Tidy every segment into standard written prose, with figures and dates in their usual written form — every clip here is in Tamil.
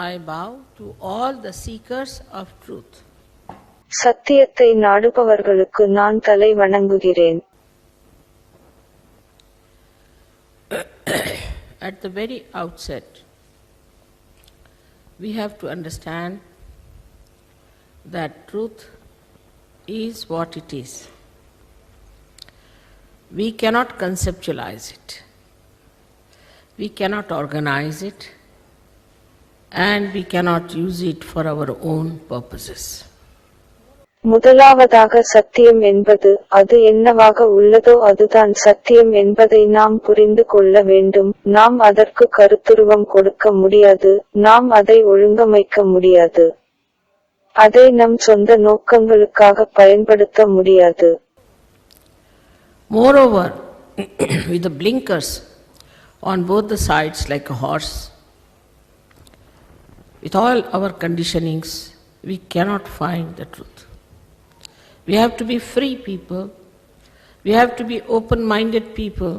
I bow to all the seekers of truth. சத்தியத்தை நாடுபவர்களுக்கு நான் தலை வணங்குகிறேன். At the very outset, we have to understand that truth is what it is. We cannot conceptualize it. We cannot organize it. And we cannot use it for our own purposes. முதலாவதாக சத்தியம் என்பது அது என்னவாக உள்ளதோ அதுதான் சத்தியம் என்பதை நாம் புரிந்து கொள்ள வேண்டும். நாம் அதற்கு கருத்துருவம் கொடுக்க முடியாது, நாம் அதை ஒழுங்கமைக்க முடியாது, அதை நம் சொந்த நோக்கங்களுக்காக பயன்படுத்த முடியாது. Moreover, with the blinkers on both the sides like a horse, with all our conditionings, we cannot find the truth. We have to be free people. We have to be open-minded people,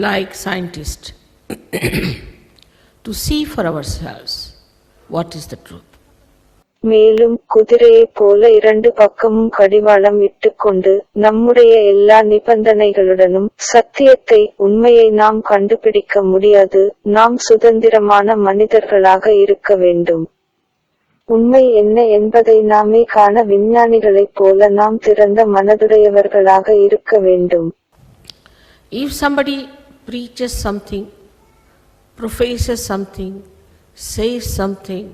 like scientists, to see for ourselves what is the truth. மேலும் குதிரையைப் போல இரண்டு பக்கமும் கடிவாளம் இட்டுக்கொண்டு நம்முடைய எல்லா நிபந்தனைகளுடனும் சத்தியத்தை உண்மையை நாம் கண்டுபிடிக்க முடியாது. நாம் சுதந்திரமான மனிதர்களாக இருக்க வேண்டும். உண்மை என்ன என்பதை நாமே காண விஞ்ஞானிகளைப் போல நாம் திறந்த மனதுடையவர்களாக இருக்க வேண்டும். If somebody preaches something, professes something, says something,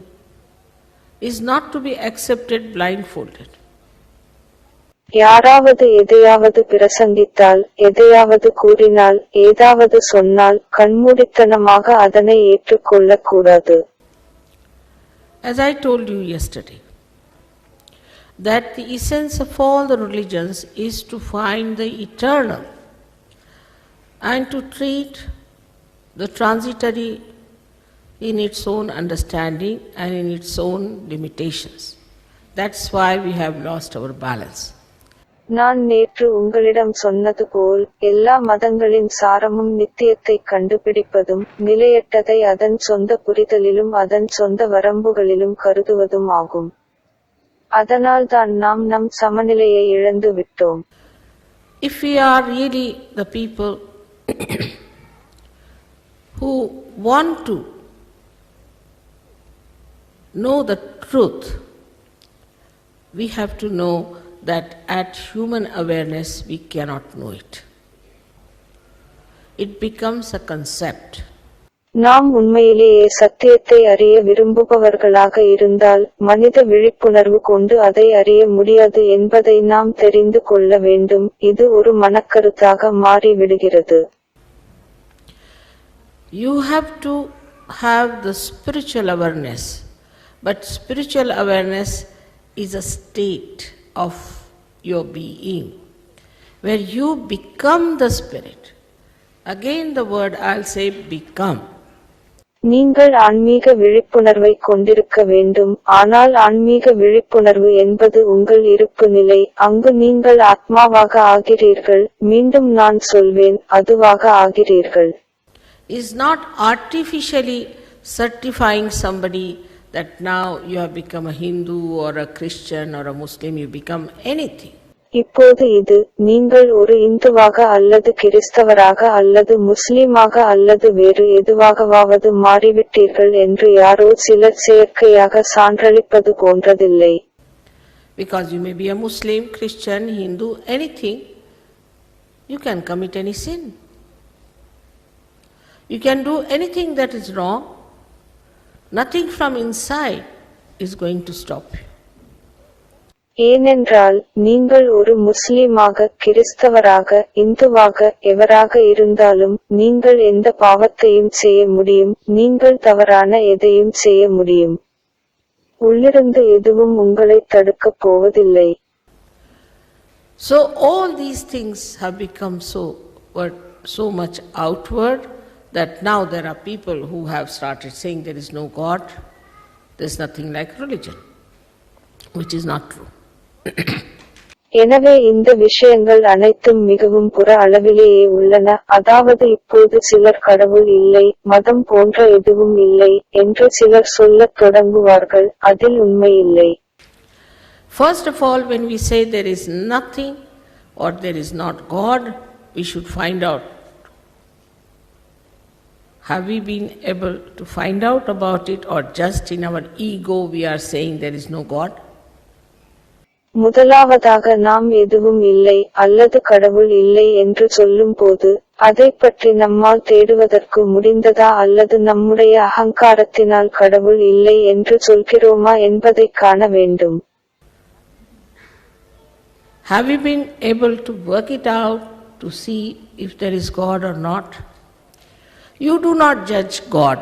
is not to be accepted blindfolded. யாராவது எதையாவது பிரசங்கித்தால், எதையாவது கூறினால், ஏதாவது சொன்னால் கண்மூடித்தனமாக அதனை ஏற்றுக்கொள்ளக் கூடாது. As I told you yesterday, that the essence of all the religions is to find the eternal and to treat the transitory in its own understanding and in its own limitations. That's why we have lost our balance. நான் நேற்று உங்களிடம் சொன்னது போல் எல்லா மதங்களின் சாரமும் நித்தியத்தை கண்டுபிடிப்பதும் நிலையற்றதை அதன் சொந்த புரிதலிலும் அதன் சொந்த வரம்புகளிலும் கருதுவதும் ஆகும். அதனால்தான் நாம் நம் சமநிலையை இழந்து விட்டோம். If we are really the people who want to know the truth, we have to know that at human awareness we cannot know it. It becomes a concept. நாம் உண்மையிலேயே சத்தியத்தை அறிய விரும்புபவர்களாக இருந்தால் மனித விழிப்புணர்வு கொண்டு அதை அறிய முடியாது என்பதை நாம் தெரிந்து கொள்ள வேண்டும். இது ஒரு மனக்கருத்தாக மாறிவிடுகிறது. You have to have the spiritual awareness, but spiritual awareness is a state of your being, where you become the spirit. Again the word I'll say become. நீங்கள் ஆன்மீக விழிப்புணர்வை கொண்டிருக்க வேண்டும். ஆனால் ஆன்மீக விழிப்புணர்வு என்பது உங்கள் இருப்பு நிலை. அங்கு நீங்கள் ஆத்மாவாக ஆகிறீர்கள். மீண்டும் நான் சொல்வேன், அதுவாக ஆகிறீர்கள். Is not artificially certifying somebody that now you have become a Hindu or a Christian or a Muslim, you become anything. இப்போது இது நீங்கள் ஒரு இந்துவாக அல்லது கிறிஸ்தவராக அல்லது முஸ்லிமாக அல்லது வேறு எதுவாகவாவது மாறிவிட்டீர்கள் என்று யாரோ சிலர் செயற்கையாக சான்றளிப்பது போன்றதில்லை. Because you may be a Muslim, Christian, Hindu, anything, you can commit any sin. You can do anything that is wrong. Nothing from inside is going to stop you. ஏனென்றால் நீங்கள் ஒரு முஸ்லிமாக, கிறிஸ்தவராக, இந்துவாக, எவராக இருந்தாலும் நீங்கள் எந்த பாவத்தையும் செய்ய முடியும். நீங்கள் தவறான எதையும் செய்ய முடியும். உள்ளிருந்து எதுவும் உங்களை தடுக்கப் போவதில்லை. So all these things have become so much outward that now there are people who have started saying there is no God, there is nothing like religion, which is not true. எனவே இந்த விஷயங்கள் அனைத்தும் மிகவும் புற அளவிலேயே உள்ளன, அதாவது இப்போது சிலர் கடவுள் இல்லை, மதம் போன்ற எதுவும் இல்லை என்று சிலர் சொல்லத் தொடங்குவார்கள், அதில் உண்மை இல்லை. First of all, when we say there is nothing or there is not God, we should find out. Have we been able to find out about it, or just in our ego we are saying there is no God? முதலாவதாக நாம் எதுவும் இல்லை அல்லது கடவுள் இல்லை என்று சொல்லும்போது அதைப் பற்றி நம்மால் தேடுவதற்கு முடிந்ததா அல்லது நம்முடைய அகங்காரத்தினால் கடவுள் இல்லை என்று சொல்கிறோமா என்பதைக் காண வேண்டும். Have we been able to work it out to see if there is God or not? You do not judge God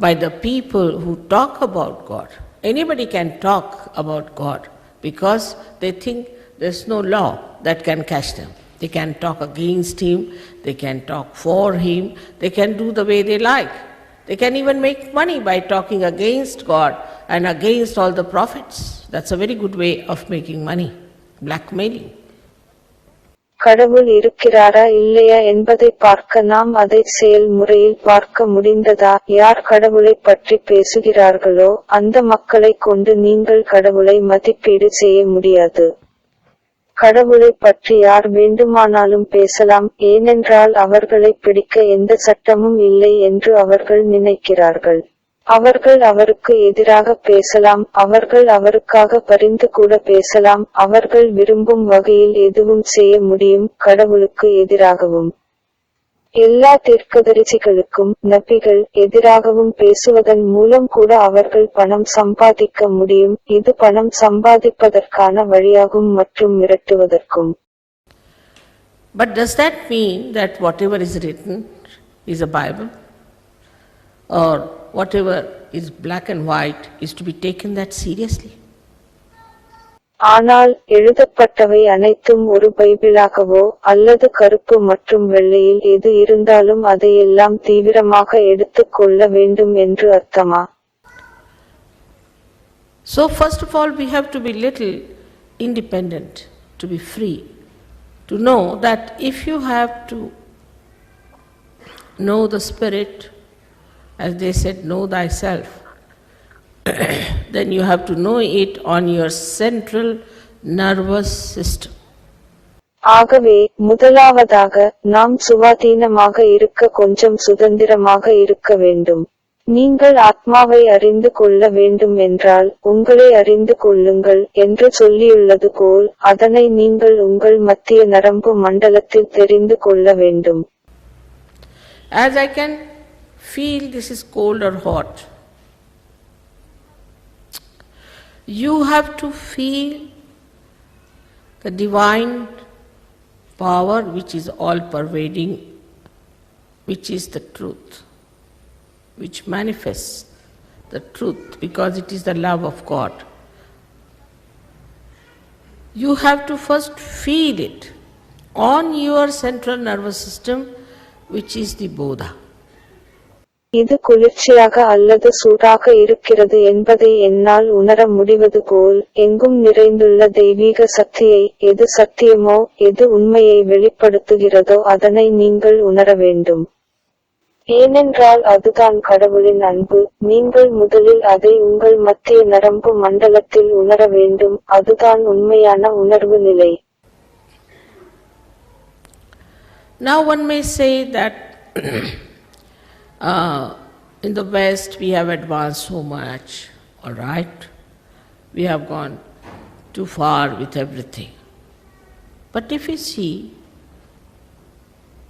by the people who talk about God. Anybody can talk about God because they think there's no law that can catch them. They can talk against Him, they can talk for Him, they can do the way they like. They can even make money by talking against God and against all the prophets. That's a very good way of making money. Blackmailing. கடவுள் இருக்கிறாரா இல்லையா என்பதை பார்க்க நாம் அதை செயல்முறையில் பார்க்க முடிந்ததா? யார் கடவுளை பற்றி பேசுகிறார்களோ அந்த மக்களை கொண்டு நீங்கள் கடவுளை மதிப்பீடு செய்ய முடியாது. கடவுளை பற்றி யார் வேண்டுமானாலும் பேசலாம், ஏனென்றால் அவர்களை பிடிக்க எந்த சட்டமும் இல்லை என்று அவர்கள் நினைக்கிறார்கள். அவர்கள் அவருக்கு எதிராக பேசலாம், அவர்கள் அவருக்காக பரிந்து கூட பேசலாம், அவர்கள் விரும்பும் வகையில் எதுவும் செய்ய முடியும், கடவுளுக்கு எதிராகவும். எல்லா தீர்க்கதரிசிகளுக்கும் நபிகள் எதிராகவும் பேசுவதன் மூலம் கூட அவர்கள் பணம் சம்பாதிக்க முடியும். இது பணம் சம்பாதிப்பதற்கான வழியாகும் மற்றும் மிரட்டுவதற்கும். But does that mean that whatever is written is a Bible? Or whatever is black and white is to be taken that seriously? ஆனால் எழுதப்பட்டவை அனைத்தும் ஒரு பைபிளாகவோ அல்லது கருப்பு மற்றும் வெள்ளையில் எது இருந்தாலும் அதையெல்லாம் தீவிரமாக எடுத்துக் கொள்ள வேண்டும் என்று அர்த்தமா? So first of all we have to be little independent, to be free, to know that if you have to know the Spirit, as they said, know thyself, then you have to know it on your central nervous system. ஆகவே முதலாவதாக நாம் சுவாதீனமாக இருக்க கொஞ்சம் சுதந்திரமாக இருக்க வேண்டும். நீங்கள் ஆத்மாவை அறிந்து கொள்ள வேண்டும் என்றால் உங்களை அறிந்து கொள்ளுங்கள் என்று சொல்லியுள்ளது போல் அதனை நீங்கள் உங்கள் மத்திய நரம்பு மண்டலத்தில் தெரிந்து கொள்ள வேண்டும். As I can feel this is cold or hot, you have to feel the divine power which is all pervading, which is the truth, which manifests the truth because it is the love of God. You have to first feel it on your central nervous system, which is the Bodha. இது குளிர்ச்சியாக அல்லது சூடாக இருக்கிறது என்பதை என்னால் உணர முடிவது போல் எங்கும் நிறைந்துள்ள தெய்வீக சக்தியை, எது சத்தியமோ எது உண்மையை வெளிப்படுத்துகிறதோ அதனை நீங்கள் உணர வேண்டும். ஏனென்றால் அதுதான் கடவுளின் அன்பு. நீங்கள் முதலில் அதை உங்கள் மத்திய நரம்பு மண்டலத்தில் உணர வேண்டும். அதுதான் உண்மையான உணர்வு நிலை. Now one may say that in the West we have advanced so much, all right, we have gone too far with everything. But if you see,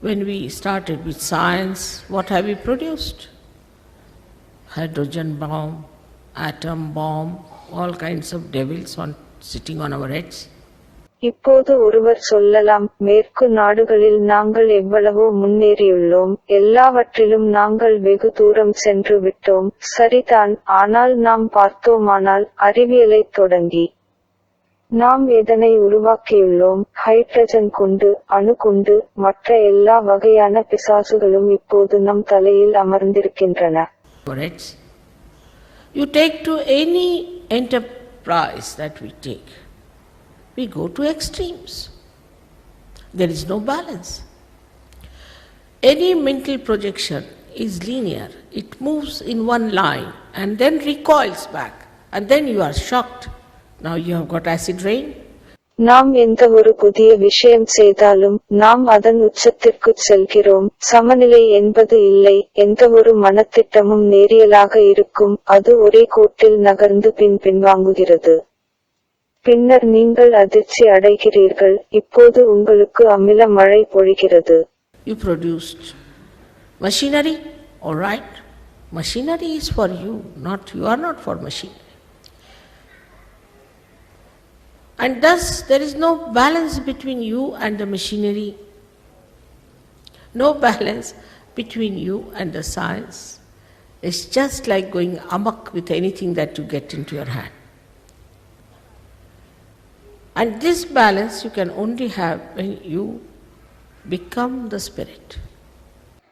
when we started with science, what have we produced? Hydrogen bomb, atom bomb, all kinds of devils sitting on our heads. இப்போது ஒருவர் சொல்லலாம், மேற்கு நாடுகளில் நாங்கள் எவ்வளவோ முன்னேறியுள்ளோம், எல்லாவற்றிலும் நாங்கள் வெகு தூரம் சென்று விட்டோம். சரிதான், ஆனால் நாம் பார்த்தோமானால் அறிவியலை தொடங்கி நாம் எதனை உருவாக்கியுள்ளோம்? ஹைட்ரஜன் குண்டு, அணு குண்டு, மற்ற எல்லா வகையான பிசாசுகளும் இப்போது நம் தலையில் அமர்ந்திருக்கின்றன. You take to any enterprise that we take, we go to extremes. There is no balance. Any mental projection is linear. It moves in one line and then recoils back. And then you are shocked. Now you have got acid rain. நாம் எந்த ஒரு புதிய விஷயம் செய்தாலும் நாம் அதன் உச்சத்திற்கு செல்கிறோம். சமநிலை என்பது இல்லை. எந்த ஒரு மனத்திட்டமும் நேரியலாக இருக்கும். அது ஒரே கோட்டில் நகர்ந்து பின்வாங்குகிறது. பின்னர் நீங்கள் அதிர்ச்சி அடைகிறீர்கள். இப்போது உங்களுக்கு அமில மழை பொழிகிறது. You produced machinery, all right. Machinery is for you, you are not for machinery. And thus there is no balance between you and the machinery. No balance between you and the science. It's just like going amok with anything that you get into your hand. And this balance you can only have when you become the spirit.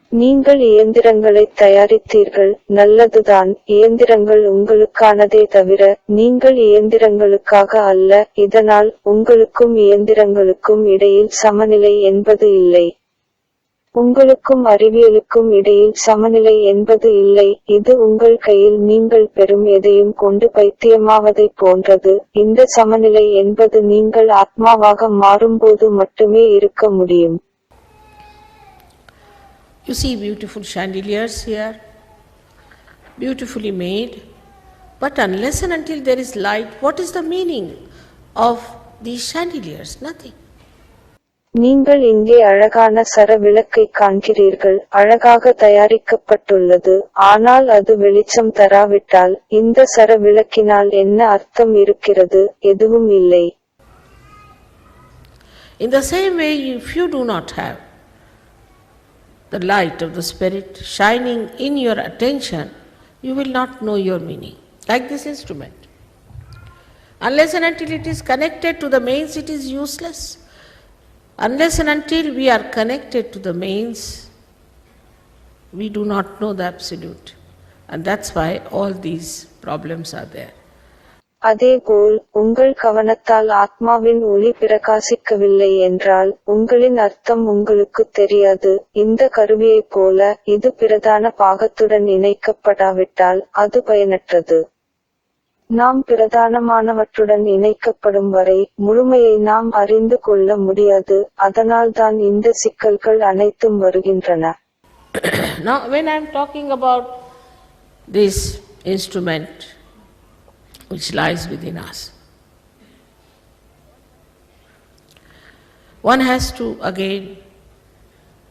நீங்கள் இயந்திரங்களை தயாரித்தீர்கள், நல்லதுதான். இயந்திரங்கள் உங்களுக்கானதே தவிர நீங்கள் இயந்திரங்களுக்காக அல்ல. இதனால் உங்களுக்கும் இயந்திரங்களுக்கும் இடையில் சமநிலை என்பது இல்லை. உங்களுக்கும் அறிவியலுக்கும் இடையில் சமநிலை என்பது இல்லை. இது உங்கள் கையில் நீங்கள் பெறும் எதையும் கொண்டு பைத்தியமாவதைப் போன்றது. இந்த சமநிலை என்பது நீங்கள் ஆத்மாவாக மாறும்போது மட்டுமே இருக்க முடியும். You see beautiful chandeliers here, beautifully made, but unless and until there is light, what is the meaning of these chandeliers? Nothing. நீங்கள் இங்கே அழகான சர விளக்கை காண்கிறீர்கள், அழகாக தயாரிக்கப்பட்டுள்ளது. ஆனால் அது வெளிச்சம் தராவிட்டால் இந்த சர விளக்கினால் என்ன அர்த்தம் இருக்கிறது? எதுவும் இல்லை. In the same way, if you do not have the light of the Spirit shining in your attention, you will not know your meaning. Like this instrument. Unless and until it is connected to the mains, it is useless. Unless and until we are connected to the mains, we do not know the absolute. And that's why all these problems are there. அதேபோல் உங்கள் கவனத்தால் ஆத்மாவின் ஒளி பிரகாசிக்கவில்லை என்றால் உங்களின் அர்த்தம் உங்களுக்கு தெரியாது. இந்த கருவியைப் போல இது பிரதான பாகத்துடன் இணைக்கப்படாவிட்டால் அது பயனற்றது. நாம் பிரதானமானவற்றுடன் இணைக்கப்படும் வரை முழுமையை நாம் அறிந்து கொள்ள முடியாது. அதனால்தான் இந்த சிக்கல்கள் அனைத்தும் வருகின்றன. Now when I am talking about this instrument which lies within us, one has to again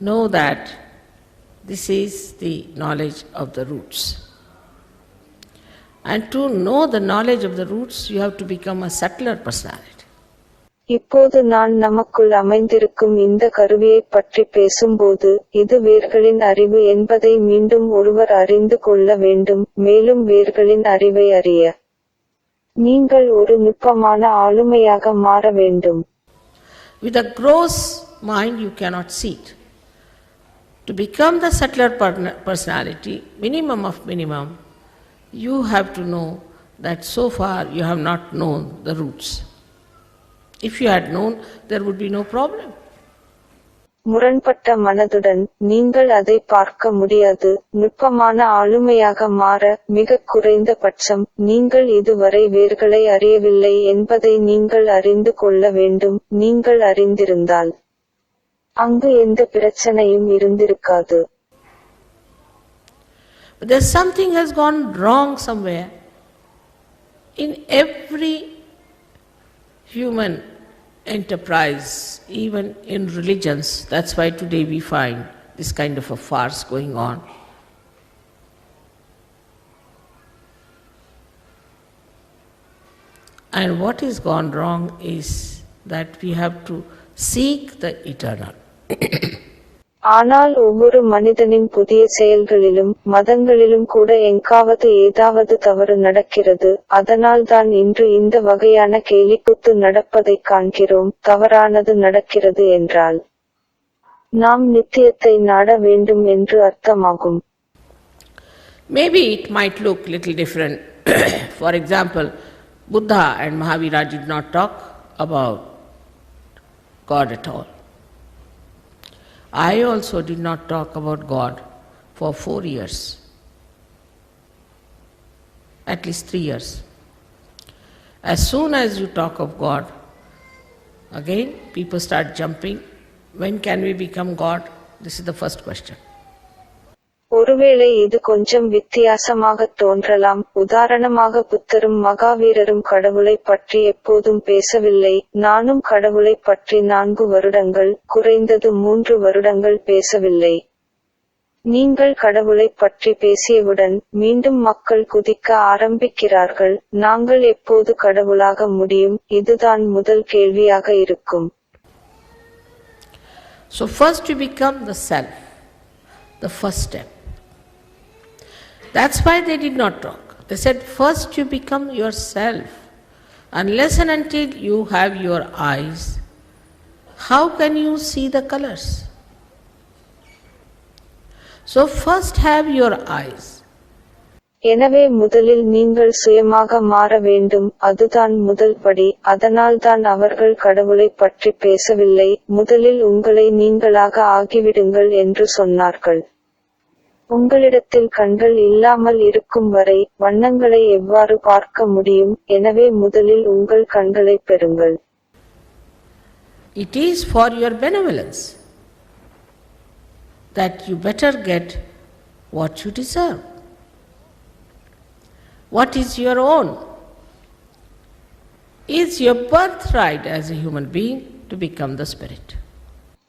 know that this is the knowledge of the roots. And to know the knowledge of the roots, you have to become a subtler personality. இப்போது நான் நமக்குள் அமைந்திருக்கும் இந்த கருவியைப் பற்றி பேசும்போது இது வேர்களின் அறிவு என்பதை மீண்டும் ஒருவர் அறிந்து கொள்ள வேண்டும். மேலும் வேர்களின் அறிவை அறிய நீங்கள் ஒரு நுட்பமான ஆளுமையாக மாற வேண்டும். With a gross mind you cannot see it. To become the subtler personality, minimum of minimum, you have to know that so far you have not known the roots. If you had known, there would be no problem. முரண்பட்ட மனதுடன் நீங்கள் அதை பார்க்க முடியாது. நுட்பமான ஆளுமையாக மாற மிக குறைந்த பட்சம் நீங்கள் இதுவரை வேர்களை அறியவில்லை என்பதை நீங்கள் அறிந்து கொள்ள வேண்டும். நீங்கள் அறிந்திருந்தால் அங்கு எந்த பிரச்சனையும் இருந்திருக்காது. But there's something has gone wrong somewhere. In every human enterprise, even in religions, that's why today we find this kind of a farce going on. And what is gone wrong is that we have to seek the eternal. ஆனால் ஒவ்வொரு மனிதனின் புதிய செயல்களிலும் மதங்களிலும் கூட எங்காவது ஏதாவது தவறு நடக்கிறது. அதனால்தான் இன்று இந்த வகையான கேலிக்கூத்து நடப்பதைக் காண்கிறோம். தவறானது நடக்கிறது என்றால் நாம் நித்தியத்தை நாட வேண்டும் என்று அர்த்தமாகும். Maybe it might look little different. For example, Buddha and Mahavira did not talk. about God at all. I also did not talk about God for 4 years, at least 3 years. As soon as you talk of God, again people start jumping. When can we become God? This is the first question. ஒருவேளை இது கொஞ்சம் வித்தியாசமாக தோன்றலாம். உதாரணமாக புத்தரும் மகாவீரரும் கடவுளை பற்றி எப்போதும் பேசவில்லை. நானும் கடவுளை பற்றி 4 வருடங்கள், குறைந்தது 3 வருடங்கள் பேசவில்லை. நீங்கள் கடவுளை பற்றி பேசியவுடன் மீண்டும் மக்கள் குதிக்க ஆரம்பிக்கிறார்கள். நாங்கள் எப்போது கடவுளாக முடியும்? இதுதான் முதல் கேள்வியாக இருக்கும். So first you become the self, the first step. That's why they did not talk. They said first you become yourself. Unless and until you have your eyes, how can you see the colors? So first have your eyes. எனவே முதலில் நீங்கள் சுயமாக மாற வேண்டும். அதுதான் முதல் படி. அதனால்தான் அவர்கள் கடவுளை பற்றி பேசவில்லை. முதலில் உங்களை நீங்களாக ஆகிவிடுங்கள் என்று சொன்னார்கள். உங்களிடத்தில் கண்கள் இல்லாமல் இருக்கும் வரை வண்ணங்களை எவ்வாறு பார்க்க முடியும்? எனவே முதலில் உங்கள் கண்களை பெறுங்கள். It is for your benevolence that you better get what you deserve. What is your own? It's your birthright as a human being to become the spirit.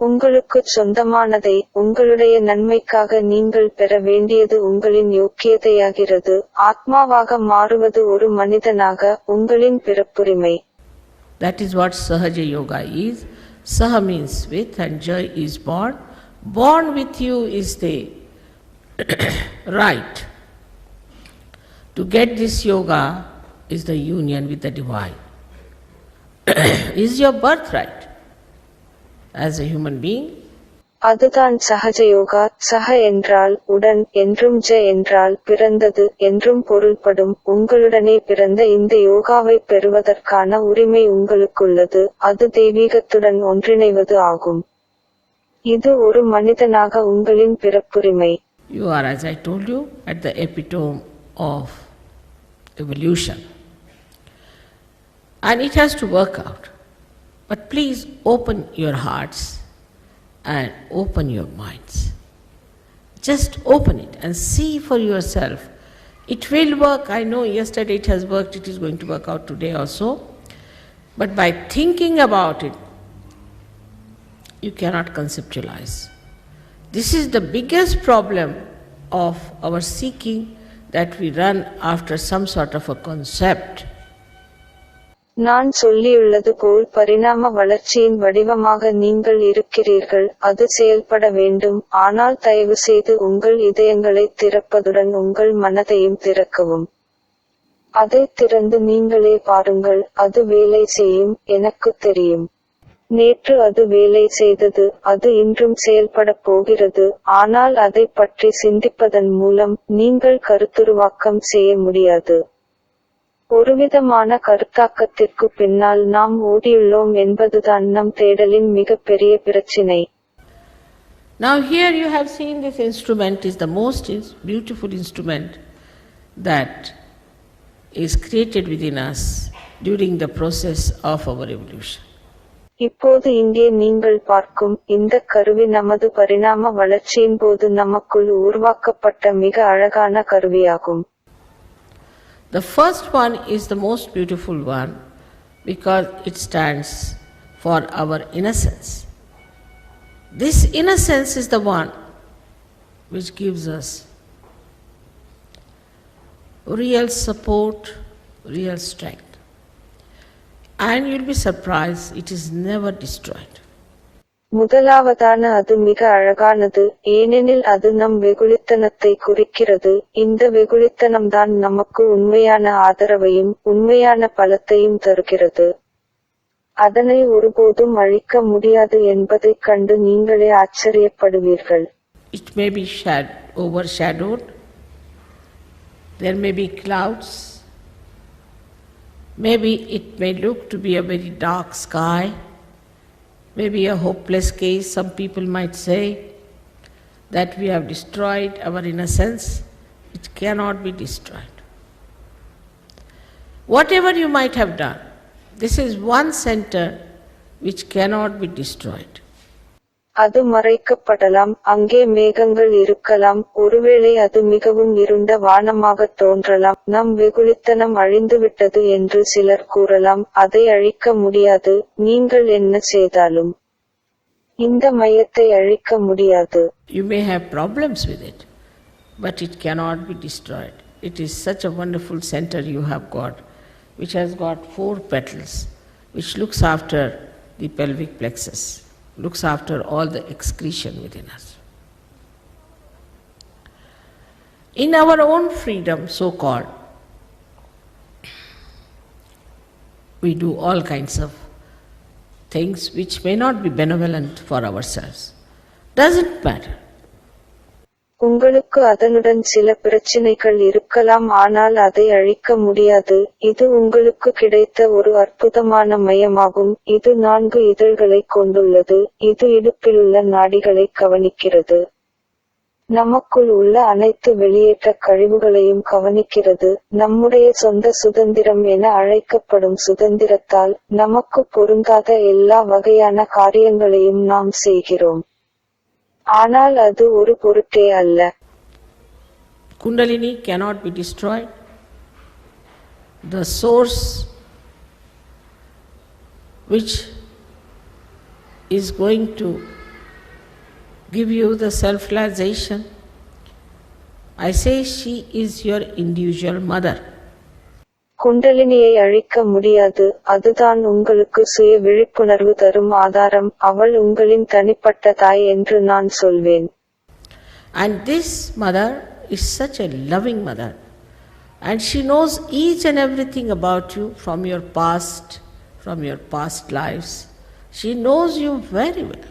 உங்களுக்கு சொந்தமானதை உங்களுடைய நன்மைக்காக நீங்கள் பெற வேண்டியது உங்களின் யோக்கியதையாகிறது. ஆத்மாவாக மாறுவது ஒரு மனிதனாக உங்களின் பிறப்புரிமை. That is what Sahaja Yoga is. Saha means with and Jai is born. Born with you is the right. To get this yoga is the union with the divine. Is your birthright as a human being. அதுதான் சஹஜ யோகா. சஹ என்றால் உடன் என்றும் ஜ என்றால் பிறந்தது என்றும் பொருள்படும். உங்களுடனே பிறந்த இந்த யோகாவை பெறுவதற்கான உரிமை உங்களுக்குள்ளது. அது தெய்வீகத்துடன் ஒன்றிணைவது ஆகும். இது ஒரு மனிதனாக உங்களின் பிறப்புரிமை. You are, as I told you, at the epitome of evolution. And it has to work out. But please open your hearts and open your minds. Just open it and see for yourself. It will work. I know yesterday it has worked, it is going to work out today also. But by thinking about it, you cannot conceptualize. This is the biggest problem of our seeking, that we run after some sort of a concept. நான் சொல்லியுள்ளது போல் பரிணாம வளர்ச்சியின் வடிவமாக நீங்கள் இருக்கிறீர்கள். அது செயல்பட வேண்டும். ஆனால் தயவு செய்து உங்கள் இதயங்களை திறப்பதுடன் உங்கள் மனதையும் திறக்கவும். அதை திறந்து நீங்களே பாருங்கள். அது வேலை செய்யும். எனக்கு தெரியும். நேற்று அது வேலை செய்தது. அது இன்றும் செயல்படப் போகிறது. ஆனால் அதை பற்றி சிந்திப்பதன் மூலம் நீங்கள் கருத்துருவாக்கம் செய்ய முடியாது. ஒருவிதமான கருத்தாக்கத்திற்கு பின்னால் நாம் ஓடியுள்ளோம் என்பதுதான் நம் தேடலின் மிகப்பெரிய பிரச்சினை. Now here you have seen this instrument is the most beautiful instrument that is created within us during the process of our evolution. இப்போது இங்கே நீங்கள் பார்க்கும் இந்த கருவி நமது பரிணாம வளர்ச்சியின் போது நமக்குள் உருவாக்கப்பட்ட மிக அழகான கருவியாகும். The first one is the most beautiful one because it stands for our innocence. This innocence is the one which gives us real support, real strength. And you'll be surprised, it is never destroyed. முதலாவதான அது மிக அழகானது, ஏனெனில் அது நம் வெகுளித்தனத்தை குறிக்கிறது. இந்த வெகுளித்தனம்தான் நமக்கு உண்மையான ஆதரவையும் உண்மையான பலத்தையும் தருகிறது. அதனை ஒருபோதும் அழிக்க முடியாது என்பதைக் கண்டு நீங்களே ஆச்சரியப்படுவீர்கள். It may be overshadowed, there may be clouds, Maybe it may look to be a very dark sky, maybe a hopeless case. Some people might say that we have destroyed our innocence. It cannot be destroyed. Whatever you might have done, this is one center which cannot be destroyed. அது மறைக்கப்படலாம், அங்கே மேகங்கள் இருக்கலாம், ஒருவேளை அது மிகவும் இருண்ட வானமாகத் தோன்றலாம். நம் வெகுளித்தனம் அழிந்துவிட்டது என்று சிலர் கூறலாம். அதை அழிக்க முடியாது, நீங்கள் என்ன செய்தாலும். இந்த மையத்தை அழிக்க முடியாது. You may have problems with it, but it cannot be destroyed. It is such a wonderful center you have got, which has got 4 petals, which looks after the pelvic plexus, looks after all the excretion within us. In our own freedom, so-called, we do all kinds of things which may not be benevolent for ourselves. Doesn't matter. உங்களுக்கு அதனுடன் சில பிரச்சினைகள் இருக்கலாம், ஆனால் அதை அழிக்க முடியாது. இது உங்களுக்கு கிடைத்த ஒரு அற்புதமான மையமாகும். இது 4 இதழ்களைக் கொண்டுள்ளது. இது இடுப்பிலுள்ள நாடிகளை கவனிக்கிறது. நமக்குள் உள்ள அனைத்து வெளியேற்ற கழிவுகளையும் கவனிக்கிறது. நம்முடைய சொந்த சுதந்திரம் என அழைக்கப்படும் சுதந்திரத்தால் நமக்கு பொருந்தாத எல்லா வகையான காரியங்களையும் நாம் செய்கிறோம். ஆனால் அது ஒரு பொருட்டே அல்ல. Kundalini cannot be destroyed. The source which is going to give you the self-realization, I say she is your individual mother. குண்டலினியை அழிக்க முடியாது, அதுதான் உங்களுக்கு சுய விழிப்புணர்வு தரும் ஆதாரம். அவள் உங்களின் தனிப்பட்ட தாய் என்று நான் சொல்வேன். And this mother is such a loving mother, and she knows each and everything about you from your past lives. She knows you very well.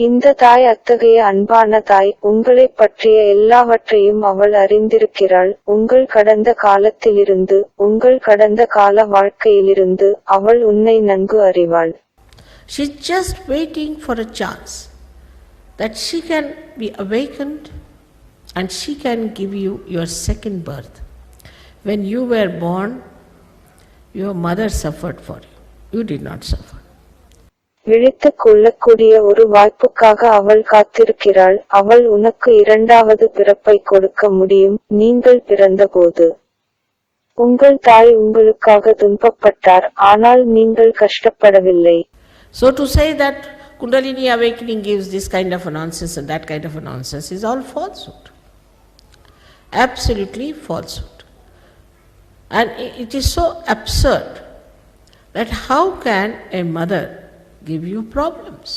இந்த தாய் அத்தகைய அன்பான தாய். உங்களைப் பற்றிய எல்லாவற்றையும் அவள் அறிந்திருக்கிறாள். உங்கள் கடந்த காலத்திலிருந்து, உங்கள் கடந்த கால வாழ்க்கையிலிருந்து அவள் உன்னை நன்கு அறிவாள். She is just waiting for a chance that she can be awakened and she can give you your second birth. When you were born, your mother suffered for you. You did not suffer. விழித்துக் கொள்ளக்கூடிய ஒரு வாய்ப்புக்காக அவள் காத்திருக்கிறாள். அவள் உனக்கு 2வது பிறப்பை கொடுக்க முடியும். நீங்கள் பிறந்தபோது உங்கள் தாய் உங்களுக்காக துன்பப்பட்டார், ஆனால் நீங்கள் கஷ்டப்படவில்லை. So to say that Kundalini awakening gives this kind of a nonsense and that kind of a nonsense is all falsehood. Absolutely falsehood. And it is so absurd that how can a mother give you problems?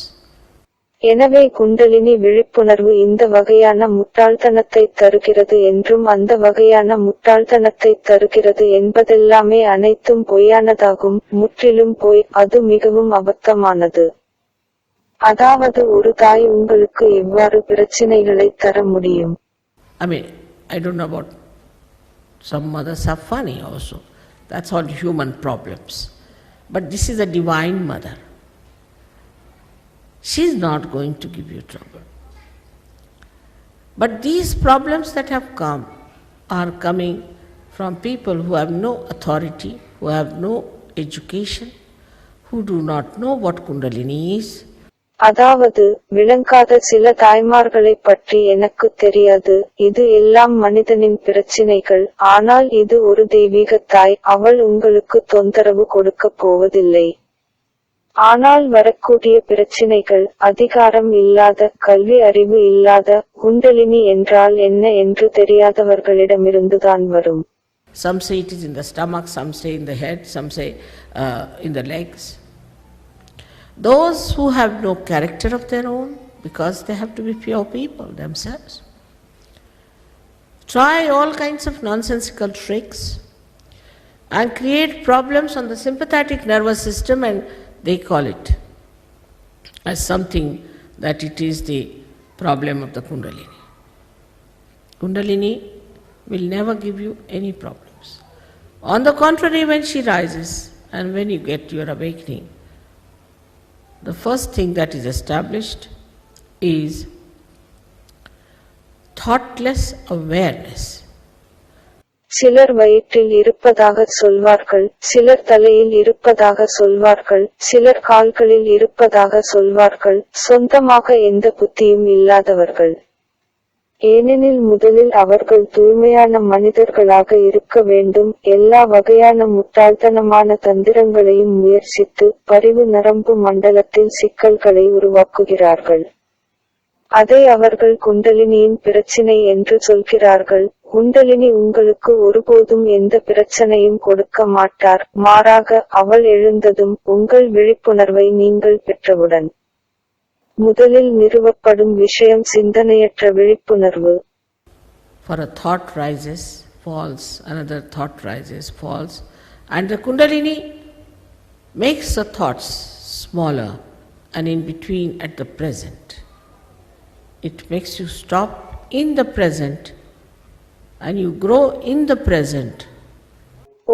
எனவே குண்டலினி விழிப்புணர்வு இந்த வகையான முட்டாள்தனத்தை தருகிறது என்றும் அந்த வகையான முட்டாள்தனத்தை தருகிறது என்பதெல்லாமே அனைத்தும் பொய்யானதாகும். முற்றிலும் பொய். அது மிகவும் அபத்தமானது. அதாவது ஒரு தாய் உங்களுக்கு எவ்வாறு பிரச்சினைகளை தர முடியும்? I mean, I don't know about some mothers are funny also. That's all human problems. But this is a divine mother. She is not going to give you trouble. But these problems that have come are coming from people who have no authority, who have no education, who do not know what Kundalini is. அதாவது விளங்காத சில தாய்மார்களை பற்றி எனக்கு தெரியாது. இது எல்லாம் மனிதனின் பிரச்சினைகள். ஆனால் இது ஒரு தெய்வீக தாய். அவள் உங்களுக்கு தொந்தரவு கொடுக்கப் போவதில்லை. ஆனால் வரக்கூடிய பிரச்சினைகள் அதிகாரம் இல்லாத, கல்வி அறிவு இல்லாத, குண்டலினி என்றால் என்ன என்று தெரியாதவர்களிடமிருந்துதான் வரும். Some say it is in the stomach, some say in the head, some say in the legs. Those who have no character of their own, because they have to be pure people themselves, try all kinds of nonsensical tricks and create problems on the sympathetic nervous system, and they call it as something that it is the problem of the Kundalini. Kundalini will never give you any problems. On the contrary, when she rises and when you get your awakening, the first thing that is established is thoughtless awareness. சிலர் வயிற்றில் இருப்பதாக சொல்வார்கள், சிலர் தலையில் இருப்பதாக சொல்வார்கள், சிலர் கால்களில் இருப்பதாக சொல்வார்கள், சொந்தமாக எந்த புத்தியும் இல்லாதவர்கள். ஏனெனில் முதலில் அவர்கள் தூய்மையான மனிதர்களாக இருக்க வேண்டும். எல்லா வகையான முட்டாள்தனமான தந்திரங்களையும் முயற்சித்து பரிவு நரம்பு மண்டலத்தில் சிக்கல்களை உருவாக்குகிறார்கள். அதை அவர்கள் குண்டலினியின் பிரச்சினை என்று சொல்கிறார்கள். குண்டலினி உங்களுக்கு ஒருபோதும் எந்த பிரச்சனையும் கொடுக்க மாட்டார். மாறாக அவள் எழுந்ததும் உங்கள் விழிப்புணர்வை நீங்கள் பெற்றவுடன் முதலில் நிறுவப்படும் விஷயம் சிந்தனையற்ற விழிப்புணர்வு. For a thought rises, falls, another thought rises, falls, and the Kundalini makes the thoughts smaller and in between at the present. It makes you stop in the present and you grow in the present.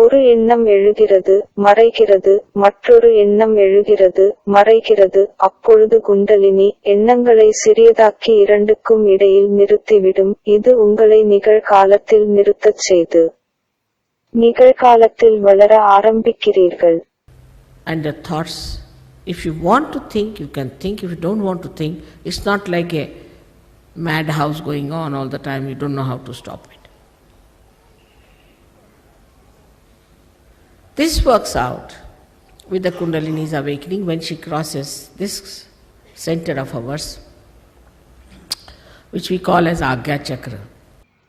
ஒரு எண்ணம் எழுகிறது, மறைகிறது, மற்றொரு எண்ணம் எழுகிறது, மறைகிறது. அப்பொழுது குண்டலினி எண்ணங்களை சிறியதாக்கி இரண்டுக்கும் இடையில் நிறுத்திவிடும். இது உங்களை நிகழ்காலத்தில் நிறுத்தச் செய்து நிகழ்காலத்தில் வளர ஆரம்பிக்கிறீர்கள். And the thoughts, if you want to think, you can think. If you don't want to think, it's not like a madhouse going on all the time. You don't know how to stop it. This works out with the Kundalini's awakening when she crosses this center of ours, which we call as Agya Chakra.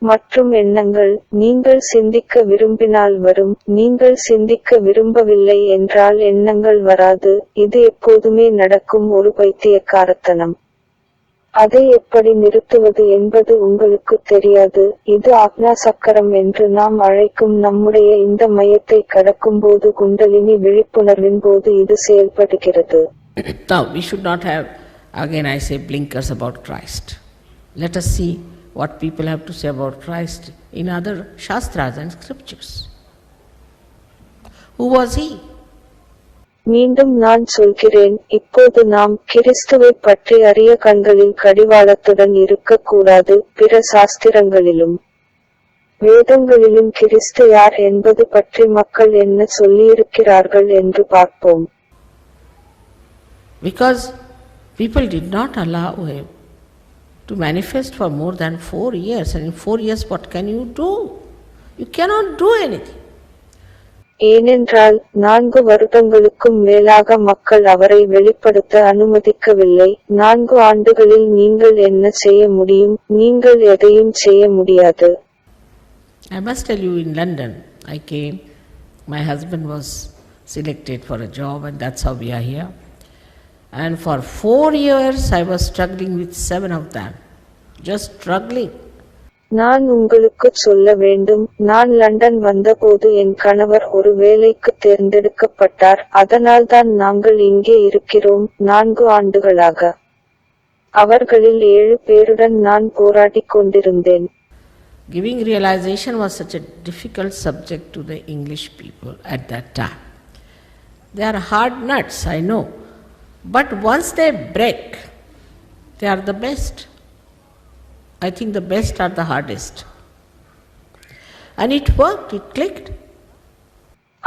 மற்றும் எண்ணங்கள் நீங்கள் சிந்திக்க விரும்பினால் வரும், நீங்கள் சிந்திக்க விரும்பவில்லை என்றால் எண்ணங்கள் வராது. இது எப்போதுமே நடக்கும் ஒரு பைத்தியக்காரத்தனம். அதை எப்படி நிறுத்துவது என்பது உங்களுக்கு தெரியாது. இது ஆக்ஞா சக்கரம் என்று நாம் அழைக்கும் நம்முடைய இந்த மையத்தை கடக்கும்போது குண்டலினி விழிப்புணர்வின் போது இது செயல்படுகிறது. Now, we should not have, again I say, blinkers about Christ. Let us see what people have to say about Christ in other Shastras and scriptures. Who was he? மீண்டும் நான் சொல்கிறேன், இப்போது நாம் கிறிஸ்துவை பற்றி அறிய கண்களில் கடிவாளத்துடன் இருக்கக்கூடாது. பிற சாஸ்திரங்களிலும் வேதங்களிலும் கிறிஸ்து யார் என்பது பற்றி மக்கள் என்ன சொல்லியிருக்கிறார்கள் என்று பார்ப்போம். Because people did not allow him to manifest for more than 4 years. And in 4 years, what can you do? You cannot do anything. ஏனென்றால் 4 வருடங்களுக்கும் மேலாக மக்கள் அவரை வெளிப்படுத்த அனுமதிக்கவில்லை. 4 ஆண்டுகளில் நீங்கள் என்ன செய்ய முடியும்? நீங்கள் எதையும் செய்ய முடியாது. I must tell you, in London, I came, my husband was selected for a job, and that's how we are here. And for 4 years I was struggling with 7 of them, just struggling. நான் உங்களுக்கு சொல்ல வேண்டும், நான் லண்டன் வந்தபோது என் கணவர் ஒரு வேலைக்கு தேர்ந்தெடுக்கப்பட்டார். அதனால்தான் நாங்கள் இங்கே இருக்கிறோம் 4 ஆண்டுகளாக. அவர்களில் 7 பேருடன் நான் போராடிக் கொண்டிருந்தேன். Giving realization was such a difficult subject to the English people at that time. They are hard nuts, I know. But once they break, they are the best. I think the best are the hardest. And it worked, it clicked.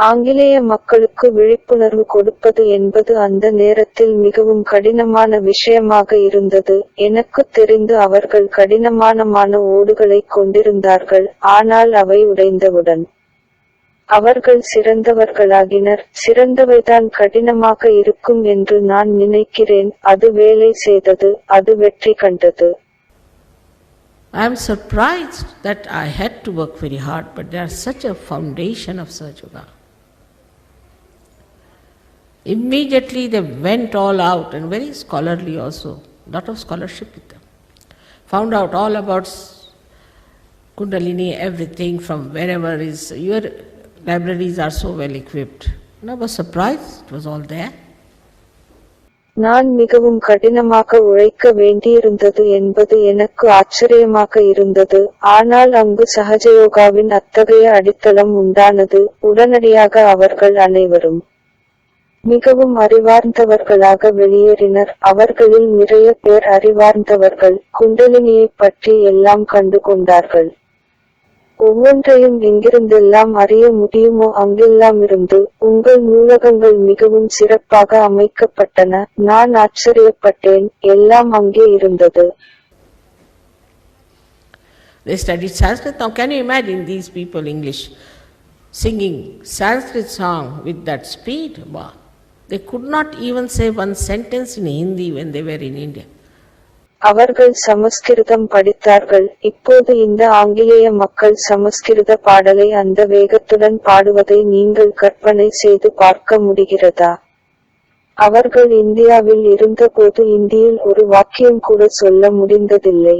ஆங்கிலேய மக்களுக்கு விழிப்புணர்வு கொடுப்பது என்பது அந்த நேரத்தில் மிகவும் கடினமான விஷயமாக இருந்தது. எனக்கு தெரிந்து அவர்கள் கடினமான ஓடுகளை கொண்டிருந்தார்கள், ஆனால் அவை உடைந்தவுடன் அவர்கள் சிறந்தவர்களாகினர். சிறந்தவைதான் கடினமாக இருக்கும் என்று நான் நினைக்கிறேன். அது வேலை செய்தது, அது வெற்றி கண்டது. I am surprised that I had to work very hard, but they are such a foundation of Sahaja Yoga. Immediately they went all out, and very scholarly also, lot of scholarship with them. Found out all about Kundalini, everything from wherever is, your libraries are so well equipped. And I was surprised, it was all there. நான் மிகவும் கடினமாக உழைக்க வேண்டியிருந்தது என்பது எனக்கு ஆச்சரியமாக இருந்தது. ஆனால் அங்கு சஹஜயோகாவின் அத்தகைய அடித்தளம் உண்டானது. உடனடியாக அவர்கள் அனைவரும் மிகவும் அறிவார்ந்தவர்களாக வெளியேறினர். அவர்களில் நிறைய பேர் அறிவார்ந்தவர்கள், குண்டலினியைப் பற்றி எல்லாம் கண்டு கொண்டார்கள். ஒவ்வொன்றையும் எங்கிருந்தெல்லாம் அறிய முடியுமோ அங்கெல்லாமிருந்து. உங்கள் நூலகங்கள் மிகவும் சிறப்பாக அமைக்கப்பட்டன. நான் ஆச்சரியப்பட்டேன். எல்லாம் அங்கே இருந்தது. They studied Sanskrit. Now can you imagine these people English singing Sanskrit song with that speed? Wow. They could not even say one sentence in Hindi when they were in India. அவர்கள் சமஸ்கிருதம் படித்தார்கள். இப்போது இந்த ஆங்கிலேய மக்கள் சமஸ்கிருத பாடலை அந்த வேகத்துடன் பாடுவதை நீங்கள் கற்பனை செய்து பார்க்க முடிகிறதா? அவர்கள் இந்தியாவில் இருந்தபோது இந்தியில் ஒரு வாக்கியம் கூட சொல்ல முடிந்ததில்லை.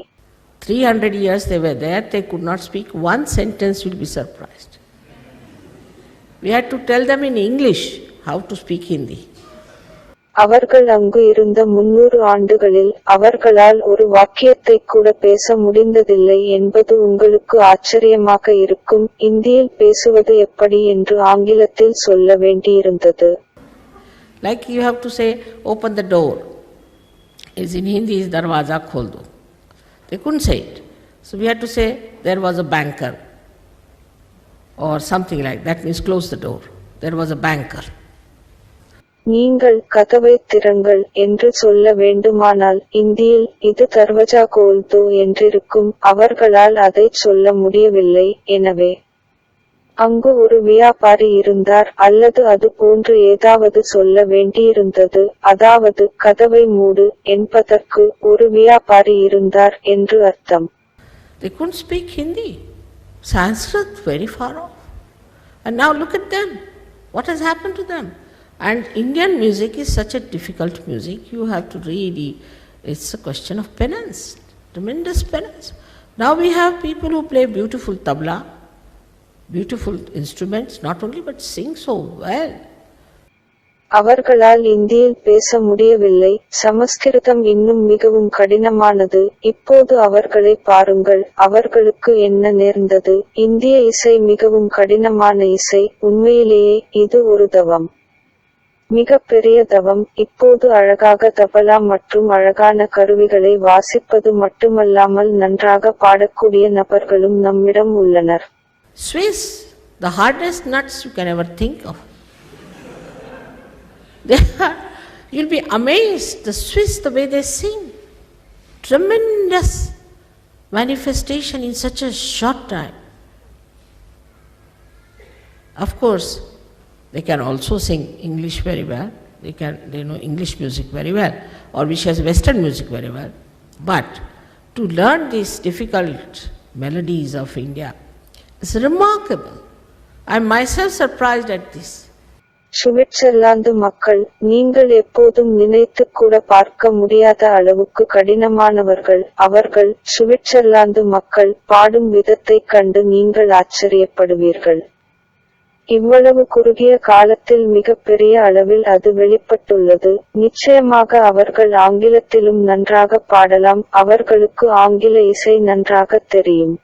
300 years they were there, they could not speak one sentence. You'll be surprised. We had to tell them in English how to speak Hindi. அவர்கள் அங்கு இருந்த 300 ஆண்டுகளில் அவர்களால் ஒரு வாக்கியத்தை கூட பேச முடிந்ததில்லை என்பது உங்களுக்கு ஆச்சரியமாக இருக்கும். இந்தியில் பேசுவது எப்படி என்று ஆங்கிலத்தில் சொல்ல வேண்டியிருந்தது. Like you have to say, open the door. Is in Hindi is darwaza khol do. They couldn't say it. So we had to say there was a banker or something like that. Means close the door. There was a banker. நீங்கள் கதவை திறங்கள் என்று சொல்ல வேண்டுமானால் இந்தியில் இது தர்வஜா கோல்தோ என்றிருக்கும். அவர்களால் அதைச் சொல்ல முடியவில்லை. எனவே அங்கு ஒரு வியாபாரி இருந்தார் அல்லது அது போன்று ஏதாவது சொல்ல வேண்டியிருந்தது. அதாவது கதவை மூடு என்பதற்கு ஒரு வியாபாரி இருந்தார் என்று அர்த்தம். They couldn't speak Hindi. Sanskrit very far off. And now look at them. What has happened to them? And Indian music is such a difficult music. You have to really, it's a question of penance, tremendous penance. Now we have people who play beautiful tabla, beautiful instruments, not only but sing so well. அவர்களால் இந்தியில் பேச முடியவில்லை. சமஸ்கிருதம் இன்னும் மிகவும் கடினமானது. இப்போது அவர்களை பாருங்கள். அவர்களுக்கு என்ன நேர்ந்தது? இந்திய இசை மிகவும் கடினமான இசை. உண்மையிலேயே இது ஒரு தவம், மிக பெரிய தவம். இப்போது அழகாக தபலா மற்றும் அழகான கருவிகளை வாசிப்பது மட்டுமல்லாமல் நன்றாக பாடக்கூடிய நபர்களும் நம்மிடம் உள்ளனர். Swiss, the hardest nuts you can ever think of. You'll be amazed, the Swiss, the way they sing. Tremendous manifestation in such a short time. Of course, they can also sing English very well. They know English music very well, or which has Western music very well. But to learn these difficult melodies of India is remarkable. I am myself surprised at this. Switzerland மக்கள் நீங்கள் எப்போதும் நினைத்து கூட பார்க்க முடியாத அளவுக்கு கடினமானவர்கள். அவர்கள் சுவிட்சர்லாந்து மக்கள் பாடும் விதத்தைக் கண்டு நீங்கள் ஆச்சரியப்படுவீர்கள். இவ்வளவு குறுகிய காலத்தில் மிக பெரிய அளவில் அது வெளிப்பட்டுள்ளது. நிச்சயமாக அவர்கள் ஆங்கிலத்திலும் நன்றாக பாடலாம். அவர்களுக்கு ஆங்கில இசை நன்றாக தெரியும்.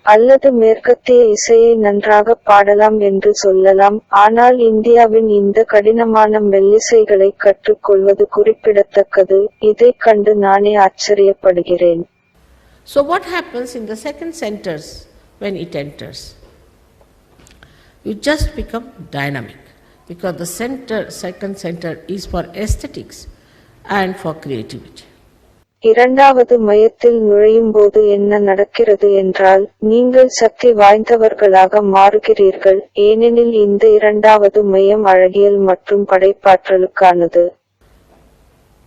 அல்லது மேற்கத்திய இசையை நன்றாக பாடலாம் என்று சொல்லலாம். ஆனால் இந்தியாவின் இந்த கடினமான மெல்லிசைகளை கற்றுக்கொள்வது குறிப்பிடத்தக்கது. இதைக் கண்டு நானே ஆச்சரியப்படுகிறேன். So what happens in the second centers when it enters? You just become dynamic, because the second center is for aesthetics and for creativity. இரண்டாவது மையத்தில் நுழையும்போது என்ன நடக்கிறது என்றால் நீங்கள் சக்தி வாய்ந்தவர்களாக மாறுகிறீர்கள். ஏனெனில் இந்த இரண்டாவது மையம் அழகியல் மற்றும் படைப்பாற்றலுக்கானது.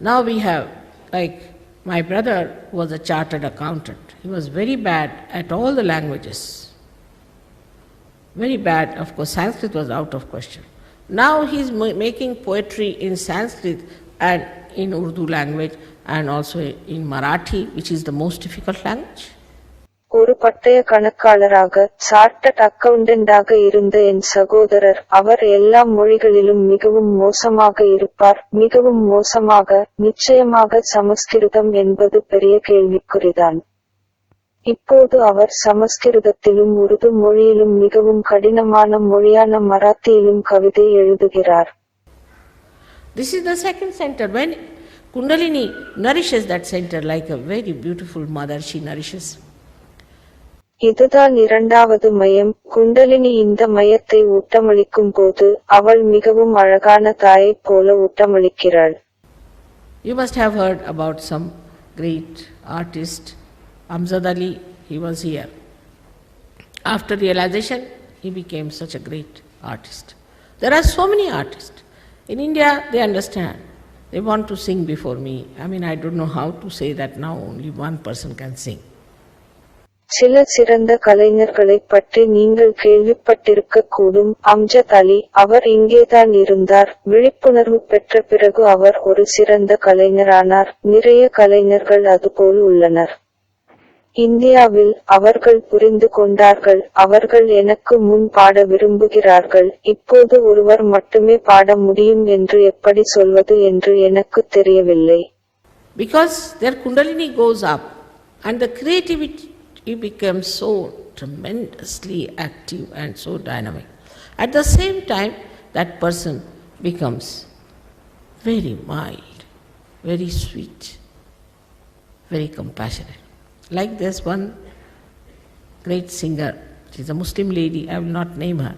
Now we have, like my brother was a chartered accountant. He was very bad at all the languages. Very bad. Of course, Sanskrit was out of question. Now he is making poetry in Sanskrit and in Urdu language and also in Marathi, which is the most difficult language. ஒரு பட்டய கணக்காளராக சார்ட்டர்ட் அக்கவுண்டண்டாக இருந்த என் சகோதரர் அவர் எல்லா மொழிகளிலும் மிகவும் மோசமாக இருப்பார். மிகவும் மோசமாக. நிச்சயமாக சமஸ்கிருதம் என்பது பெரிய கேள்விக்குறிதான். இப்போது அவர் சமஸ்கிருதத்திலும் உருது மொழியிலும் மிகவும் கடினமான மொழியான மராத்தியிலும் கவிதை எழுதுகிறார். This is the second center. When Kundalini nourishes that center like a very beautiful mother, she nourishes. இதுதான் இரண்டாவது மையம். குண்டலினி இந்த மையத்தை ஊட்டமளிக்கும் போது அவள் மிகவும் அழகான தாயைப் போல ஊட்டமளிக்கிறாள். You must have heard about some great artist, Amjad Ali. He was here. After realization, he became such a great artist. There are so many artists. In India, they understand. They want to sing before me. I don't know how to say that now only one person can sing. சில சிறந்த கலைஞர்களைப் பற்றி நீங்கள் கேள்விப்பட்டிருக்க கூடும். அம்ஜத் அலி, அவர் இங்கேதான் இருந்தார். விழிப்புணர்வு பெற்ற பிறகு அவர் ஒரு சிறந்த கலைஞரானார். நிறைய கலைஞர்கள் அதுபோல் உள்ளனர். இந்தியாவில் அவர்கள் புரிந்து கொண்டார்கள். அவர்கள் எனக்கு முன் பாட விரும்புகிறார்கள். இப்போது ஒருவர் மட்டுமே பாட முடியும் என்று எப்படி சொல்வது என்று எனக்கு தெரியவில்லை. Because their Kundalini goes up and the creativity becomes so tremendously active and so dynamic. At the same time, that person becomes very mild, very sweet, very compassionate. Like this one great singer, she is a Muslim lady, I will not name her.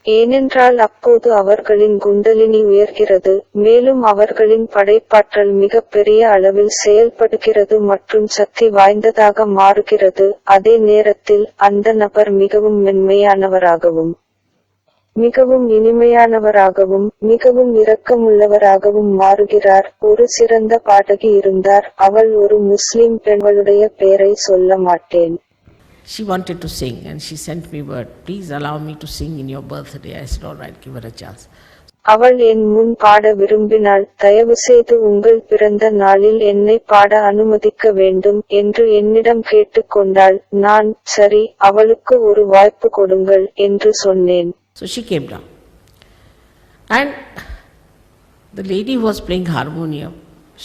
ஏனென்றால் அப்போது அவர்களின் குண்டலினி உயர்கிறது, மேலும் அவர்களின் படைப்பாற்றல் மிக பெரிய அளவில் செயல்படுகிறது மற்றும் சக்தி வாய்ந்ததாக மாறுகிறது. அதே நேரத்தில் அந்த நபர் மிகவும் மென்மையானவராகவும் மிகவும் இனிமையானவராகவும் மிகவும் இரக்கமுள்ளவராகவும் மாறுகிறார். ஒரு சிறந்த பாடகி இருந்தார். அவள் ஒரு முஸ்லிம் பெண்களுடைய பெயரை சொல்ல மாட்டேன். She wanted to sing and she sent me word, please allow me to sing in your birthday. I said, all right, give her a chance. அவள் என் முன் பாட விரும்பினாள். தயவு செய்து உங்கள் பிறந்த நாளில் என்னை பாட அனுமதிக்க வேண்டும் என்று என்னிடம் கேட்டுக்கொண்டாள். நான் சரி, அவளுக்கு ஒரு வாய்ப்பு கொடுங்கள் என்று சொன்னேன். So she came down. And the lady who was playing harmonium,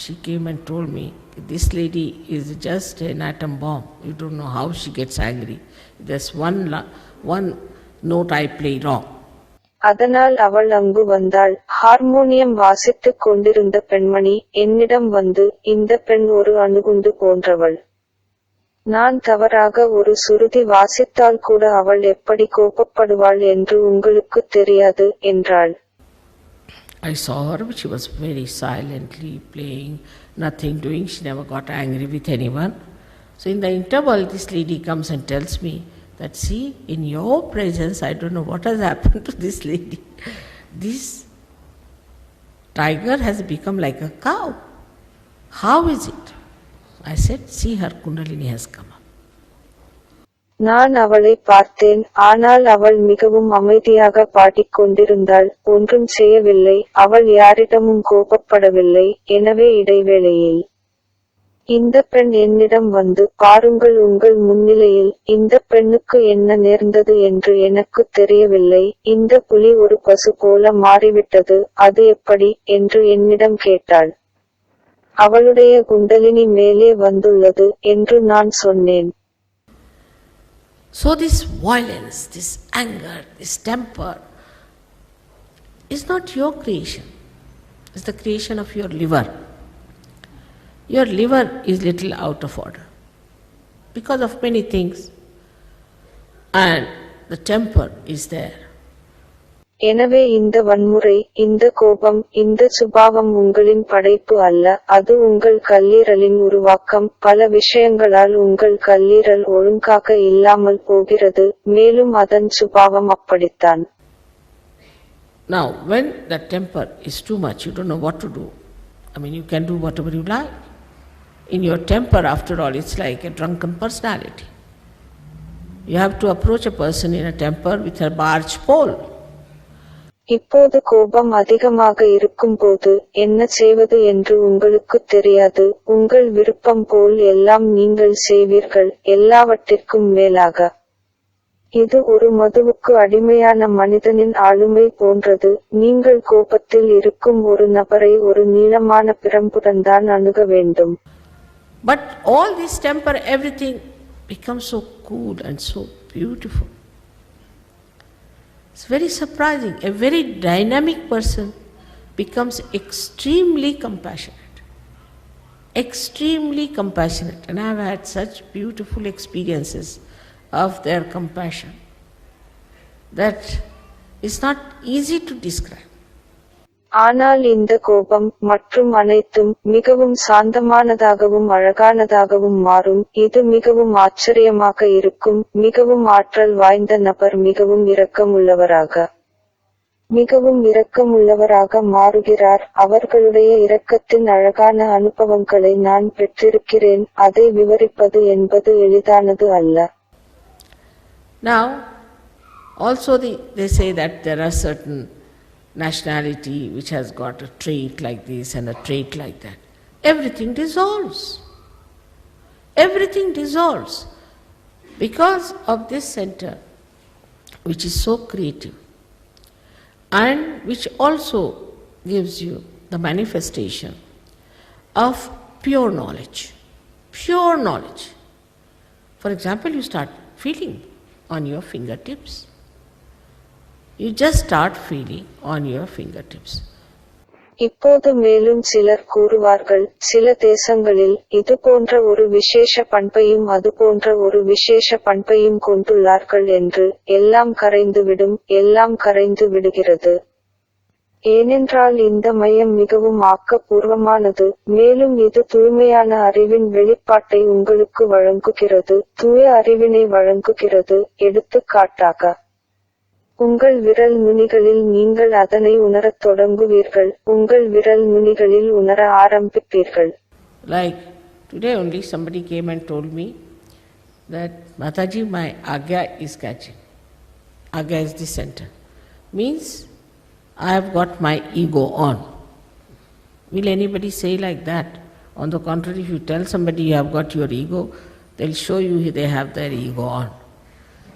she came and told me, this lady is just an atom bomb. You don't know how she gets angry. There's one note I play wrong. அதனால் அவள் அங்கு வந்தாள். ஹார்மோனியம் வாசித்துக் கொண்டிருந்த பெண்மணி என்னிடம் வந்து, இந்த பெண் ஒரு அணுகுண்டு போன்றவள். நான் தவறாக ஒரு சுருதி வாசித்தால் கூட அவள் எப்படி கோபப்படுவாள் என்று உங்களுக்கு தெரியாது என்றாள். I saw her, but she was very silently playing, nothing doing. She never got angry with anyone. So in the interval, this lady comes and tells me that, see, in your presence, I don't know what has happened to this lady. This tiger has become like a cow. How is it? I said, see, her Kundalini has come up. நான் அவளை பார்த்தேன். ஆனால் அவள் மிகவும் அமைதியாக பாடிக்கொண்டிருந்தாள். ஒன்றும் செய்யவில்லை. அவள் யாரிடமும் கோபப்படவில்லை. எனவே இடைவேளையில் இந்த பெண் என்னிடம் வந்து, பாருங்கள், உங்கள் முன்னிலையில் இந்த பெண்ணுக்கு என்ன நேர்ந்தது என்று எனக்கு தெரியவில்லை. இந்த புலி ஒரு பசு போல மாறிவிட்டது. அது எப்படி என்று என்னிடம் கேட்டாள். அவளுடைய குண்டலினி மேலே வந்துள்ளது என்று நான் சொன்னேன். So this violence, this anger, this temper is not your creation. It's the creation of your liver. Your liver is little out of order because of many things, and the temper is there. எனவே இந்த வன்முறை, இந்த கோபம், இந்த சுபாவம் உங்களின் படைப்பு அல்ல. அது உங்கள் கல்லீரலின் உருவாக்கம். பல விஷயங்களால் உங்கள் கல்லீரல் ஒழுங்காக இல்லாமல் போகிறது. மேலும் அதன் சுபாவம் அப்படித்தான். Now, when the temper is too much, you don't know what to do. You can do whatever you like. In your temper, after all, it's like a drunken personality. You have to approach a person in a temper with a barge pole. இப்போது கோபம் அதிகமாக இருக்கும்போது என்ன செய்வது என்று உங்களுக்குத் தெரியாது, உங்கள் விருப்பம் போல் எல்லாம் நீங்கள் செய்வீர்கள், எல்லாவற்றிற்கும் மேலாக. இது ஒரு மதுவுக்கு அடிமையான மனிதனின் ஆளுமை போன்றது. நீங்கள் கோபத்தில் இருக்கும் ஒரு நபரை ஒரு நீளமான பிரம்புடன்தான் அணுக வேண்டும். But all this temper, everything becomes so cool and so beautiful. It's very surprising. A very dynamic person becomes extremely compassionate. Extremely compassionate. And I have had such beautiful experiences of their compassion that it's not easy to describe. ஆனால் இந்த கோபம் மற்றும் அனைத்தும் மிகவும் சாந்தமானதாகவும் அழகானதாகவும் மாறும். இது மிகவும் ஆச்சரியமாக இருக்கும். மிகவும் ஆற்றல் வாய்ந்த நபர் மிகவும் இரக்கமுள்ளவராக மாறுகிறார். அவர்களுடைய இரக்கத்தின் அழகான அனுபவங்களை நான் பெற்றிருக்கிறேன். அதை விவரிப்பது என்பது எளிதானது அல்ல. Now, also they say that there are certain nationality which has got a trait like this and a trait like that. Everything dissolves. Everything dissolves because of this center which is so creative and which also gives you the manifestation of pure knowledge. Pure knowledge. For example, you start feeling on your fingertips. You just start feeling on your fingertips. இப்போது மேலும் சிலர் கூறுவார்கள், சில தேசங்களில் இது போன்ற ஒரு விசேஷ பண்பையும் அது போன்ற ஒரு விசேஷ பண்பையும் கொண்டுள்ளார்கள் என்று. எல்லாம் கரைந்து விடுகிறது. ஏனென்றால் இந்த மையம் மிகவும் ஆக்கப்பூர்வமானது, மேலும் இது தூய்மையான அறிவின் வெளிப்பாட்டை உங்களுக்கு வழங்குகிறது, தூய அறிவினை வழங்குகிறது. எடுத்துக்காட்டாக, உங்கள் விரல் நுனிகளில் நீங்கள் அதனை உணரத் தொடங்குவீர்கள், உங்கள் விரல் நுனிகளில் உணர ஆரம்பிப்பீர்கள். Like today only somebody came and told me that Mataji, my Agya is catching. Agya is the center. Means I have got my ego on. Will anybody say like that? On the contrary, if you tell somebody you have got your ego, they'll show you they have their ego on.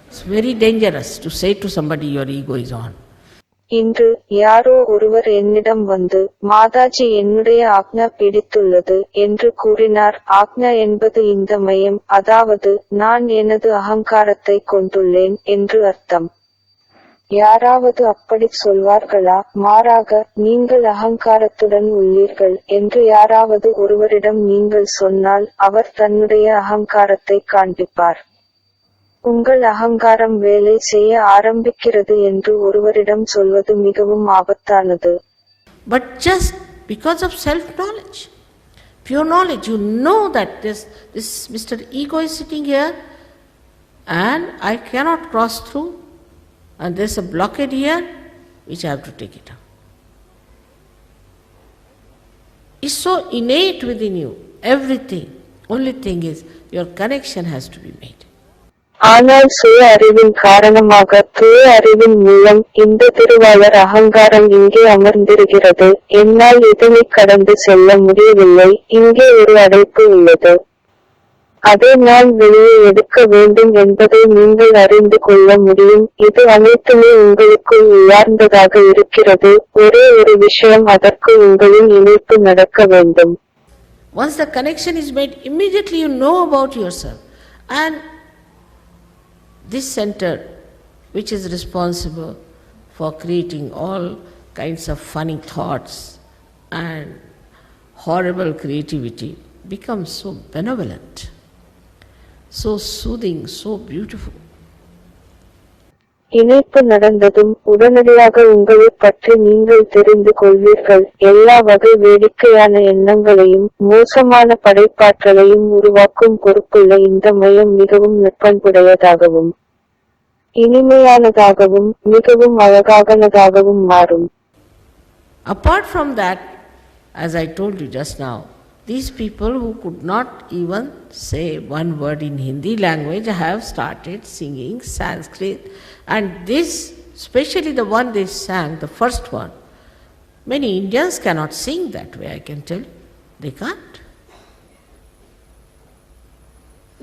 It's very dangerous to say to somebody your ego is on. இன்று யாரோ ஒருவர் என்னிடம் வந்து, மாதாஜி என்னுடைய ஆக்ஞா பிடித்துள்ளது என்று கூறினார். ஆக்ஞா என்பது இந்த மையம், அதாவது நான் எனது அகங்காரத்தை கொண்டுள்ளேன் என்று அர்த்தம். யாராவது அப்படிச் சொல்வார்களா? மாறாக, நீங்கள் அகங்காரத்துடன் உள்ளீர்கள் என்று யாராவது ஒருவரிடம் நீங்கள் சொன்னால், அவர் தன்னுடைய அகங்காரத்தை காண்பிப்பார். உங்கள் அகங்காரம் வேலை செய்ய ஆரம்பிக்கிறது என்று ஒருவரிடம் சொல்வது மிகவும் ஆபத்தானது. But just because of self-knowledge, pure knowledge, you know that this Mr. Ego is sitting here and I cannot cross through and there's a blockade here which I have to take it out. It's so innate within you, everything. Only thing is your connection has to be made. ஆனால் சுய அறிவின் காரணமாக, தூய அறிவின் மூலம் இந்த திருவாளர் அகங்காரம் இங்கே அமர்ந்திருக்கிறது. என்னால் இதனை கடந்து செல்ல முடியவில்லை. இங்கே ஒரு அடைப்பு உள்ளது. அதை நான் வெளியே எடுக்க வேண்டும் என்பதை நீங்கள் அறிந்து கொள்ள முடியும். இது அனைத்துமே உங்களுக்குள் உள்ளார்ந்ததாக இருக்கிறது. ஒரே ஒரு விஷயம், அதற்கு உங்களின் இணைப்பு நடக்க வேண்டும். Once the connection is made, immediately you know about yourself. And this center, which is responsible for creating all kinds of funny thoughts and horrible creativity, becomes so benevolent, so soothing, so beautiful. இணைப்பு நடந்ததும் உடனடியாக உங்களைப் பற்றி நீங்கள் தெரிந்து கொள்வீர்கள். எல்லா வகை வேடிக்கையான எண்ணங்களையும் மோசமான படைப்பாற்றலையும் உருவாக்கும் பொறுப்புள்ள இந்த மையம் மிகவும் நற்பண்புடையதாகவும் இனிமையானதாகவும் மிகவும் அழகானதாகவும் மாறும். Apart from that, as I told you just now, these people who could not even say one word in Hindi language have started singing Sanskrit, and this especially the one they sang, the first one. Many Indians cannot sing that way, I can tell you. They can't.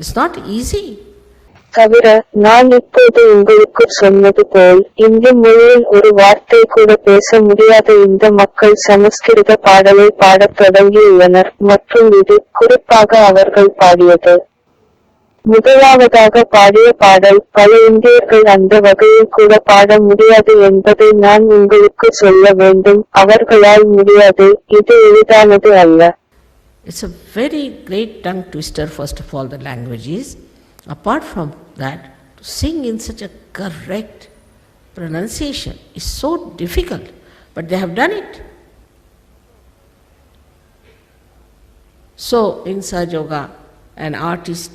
It's not easy. தவிர நான் இப்போது உங்களுக்கு சொன்னது போல் இந்தி மொழியில் ஒரு வார்த்தை கூட பேச முடியாத இந்த மக்கள் சமஸ்கிருத பாடலை பாடத் தொடங்கியுள்ளனர் மற்றும் இது குறிப்பாக அவர்கள் பாடியது முதலாவதாக பாடிய பாடல் பல இந்தியர்கள் அந்த வகையில் கூட பாட முடியாது என்பதை நான் உங்களுக்கு சொல்ல வேண்டும் அவர்களால் முடியாது இது எளிதானது அல்ல. It's a very great tongue twister, first of all, the language is. Apart from that, to sing in such a correct pronunciation is so difficult, but they have done it. So, in Sahaja Yoga, an artist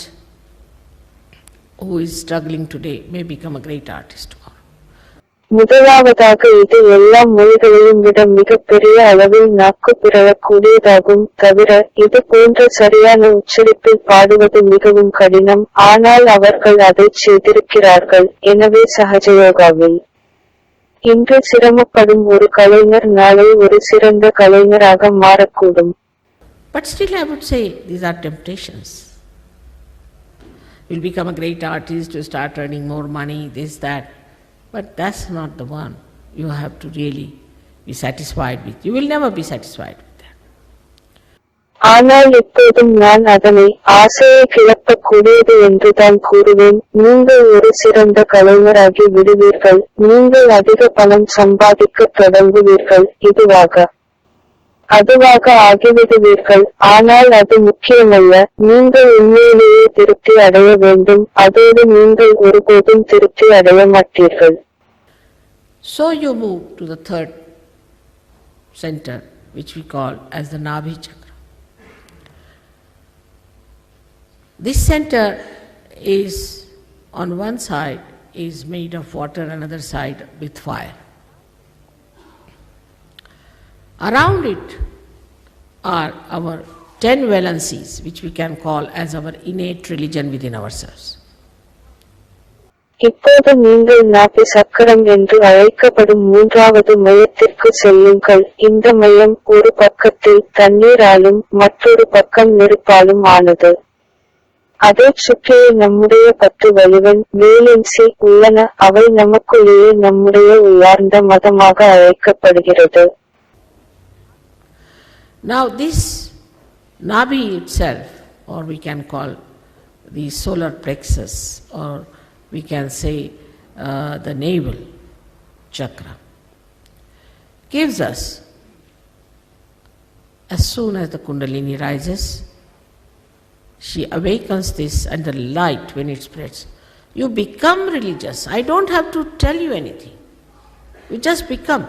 who is struggling today may become a great artist tomorrow. முதலாவதாக இது எல்லா மொழிகளையும் விட மிகப்பெரிய அளவில் நாக்கு பிறழக்கூடியதாகும் தவிர இது போன்ற சரியான உச்சரிப்பில் பாடுவது மிகவும் கடினம் ஆனால் அவர்கள் அதைச் செய்திருக்கிறார்கள் எனவே சஹஜயோகாவில் இன்று சிரமப்படும் ஒரு கலைஞர் நாளை ஒரு சிறந்த கலைஞராக மாறக்கூடும். But still I would say these are temptations. You'll become a great artist, you start earning more money, this, that. But that's not the one you have to really be satisfied with. You will never be satisfied with that. ஆனால் இப்போதும் நான் அதனை ஆசையை கிளப்பக்கூடியது என்றுதான் கூறுவேன். நீங்கள் ஒரு சிறந்த கலைஞராகி விடுவீர்கள், நீங்கள் அதிக பணம் சம்பாதிக்கத் தொடங்குவீர்கள், அதுவாக ஆகிவிடுவீர்கள். ஆனால் அது முக்கியமல்ல, நீங்கள் உண்மையிலேயே திருப்தி அடைய வேண்டும், அதோடு நீங்கள் ஒருபோதும் திருப்தி அடைய மாட்டீர்கள். So you move to the third center, which we call as the Nabhi Chakra. This center is, on one side, is made of water, another side with fire. Around it are our 10 valencies, which we can call as our innate religion within ourselves. இப்போது நீங்கள் நாபி சக்கரம் என்று அழைக்கப்படும் மூன்றாவது மையத்திற்கு செல்லுங்கள். இந்த மையம் ஒரு பக்கத்தில் தண்ணீராலும் மற்றொரு பக்கம் நெருப்பாலும் ஆனது. அதைச் சுற்றியே நம்முடைய 10 வலிவன் வேலன்சி உள்ளன. அவை நமக்குள்ளேயே நம்முடைய உள்ளார்ந்த மதமாக அழைக்கப்படுகிறது. Now this Nabhi itself, or we can call the solar plexus, or we can say the navel chakra, gives us, as soon as the Kundalini rises, she awakens this, and the light, when it spreads, you become religious. I don't have to tell you anything. You just become.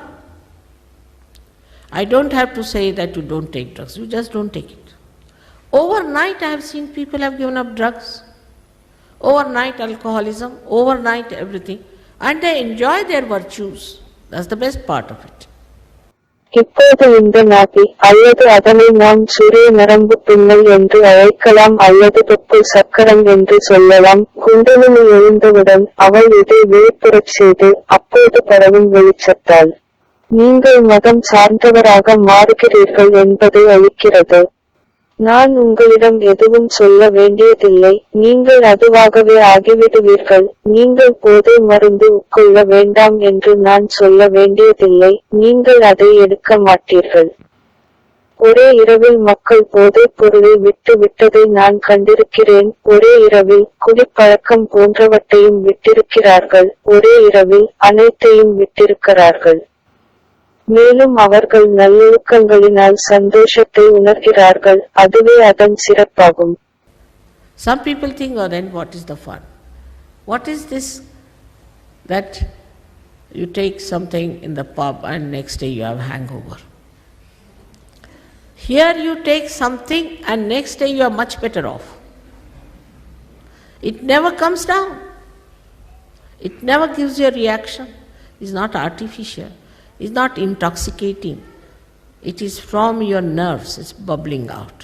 I don't have to say that you don't take drugs. You just don't take it. Overnight I have seen people have given up drugs. Overnight alcoholism, overnight everything. And they enjoy their virtues. That's the best part of it. இப்போது இந்த நாபி அல்லது அதனை நாம் சூரிய நரம்பு பின்னல் என்று அழைக்கலாம் அல்லது தொப்பு சக்கரம் என்று சொல்லலாம். குண்டலினி எழுந்தவுடன் அவள் இதை வெளிப்புறச் செய்து அப்போது பரவும் வெளிச்சத்தால் நீங்கள் மதம் சார்ந்தவராக மாறுகிறீர்கள் என்பதை அளிக்கிறது. நான் உங்களிடம் எதுவும் சொல்ல வேண்டியதில்லை, நீங்கள் அதுவாகவே ஆகிவிடுவீர்கள். நீங்கள் போதை மருந்து உட்கொள்ள வேண்டாம் என்று நான் சொல்ல வேண்டியதில்லை, நீங்கள் அதை எடுக்க மாட்டீர்கள். ஒரே இரவில் மக்கள் போதைப் பொருளை விட்டு விட்டதை நான் கண்டிருக்கிறேன். ஒரே இரவில் குடிப்பழக்கம் போன்றவற்றையும் விட்டிருக்கிறார்கள். ஒரே இரவில் அனைத்தையும் விட்டிருக்கிறார்கள். மேலும் அவர்கள் நல்லொழுக்கங்களினால் சந்தோஷத்தை உணர்கிறார்கள். அதுவே அதன் சிறப்பாகும். Some people think, oh then what is the fun? What is this that you take something in the pub and next day you have hangover? Here you take something and next day you are much better off. It never comes down. It never gives you a reaction. It's not artificial. It's not intoxicating. It is from your nerves, it's bubbling out.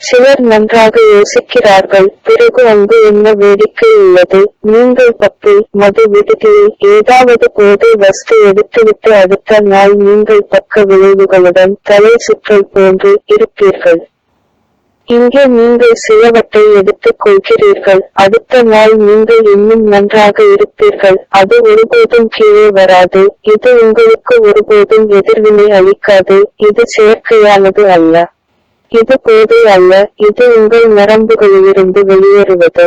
சிலர் நன்றாக யோசிக்கிறார்கள், பிறகு அங்கு என்ன வேடிக்கை உள்ளது, நீங்கள் பப்பில், மது விடுதியில் ஏதாவது போதை வஸ்து எடுத்துவிட்டு அடுத்த நாள் நீங்கள் பக்க விளைவுகளுடன் தலை சுற்றல் போன்று இருப்பீர்கள். இங்கே நீங்கள் சிலவற்றை எடுத்துக் கொள்கிறீர்கள், அடுத்த நாள் நீங்கள் இன்னும் நன்றாக இருப்பீர்கள். அது ஒருபோதும் கீழே வராது, இது உங்களுக்கு ஒருபோதும் எதிர்வினை அளிக்காது, இது செயற்கையானது அல்ல. இது போதை அல்ல, இது உங்கள் நரம்புகளிலிருந்து வெளியேறுவது.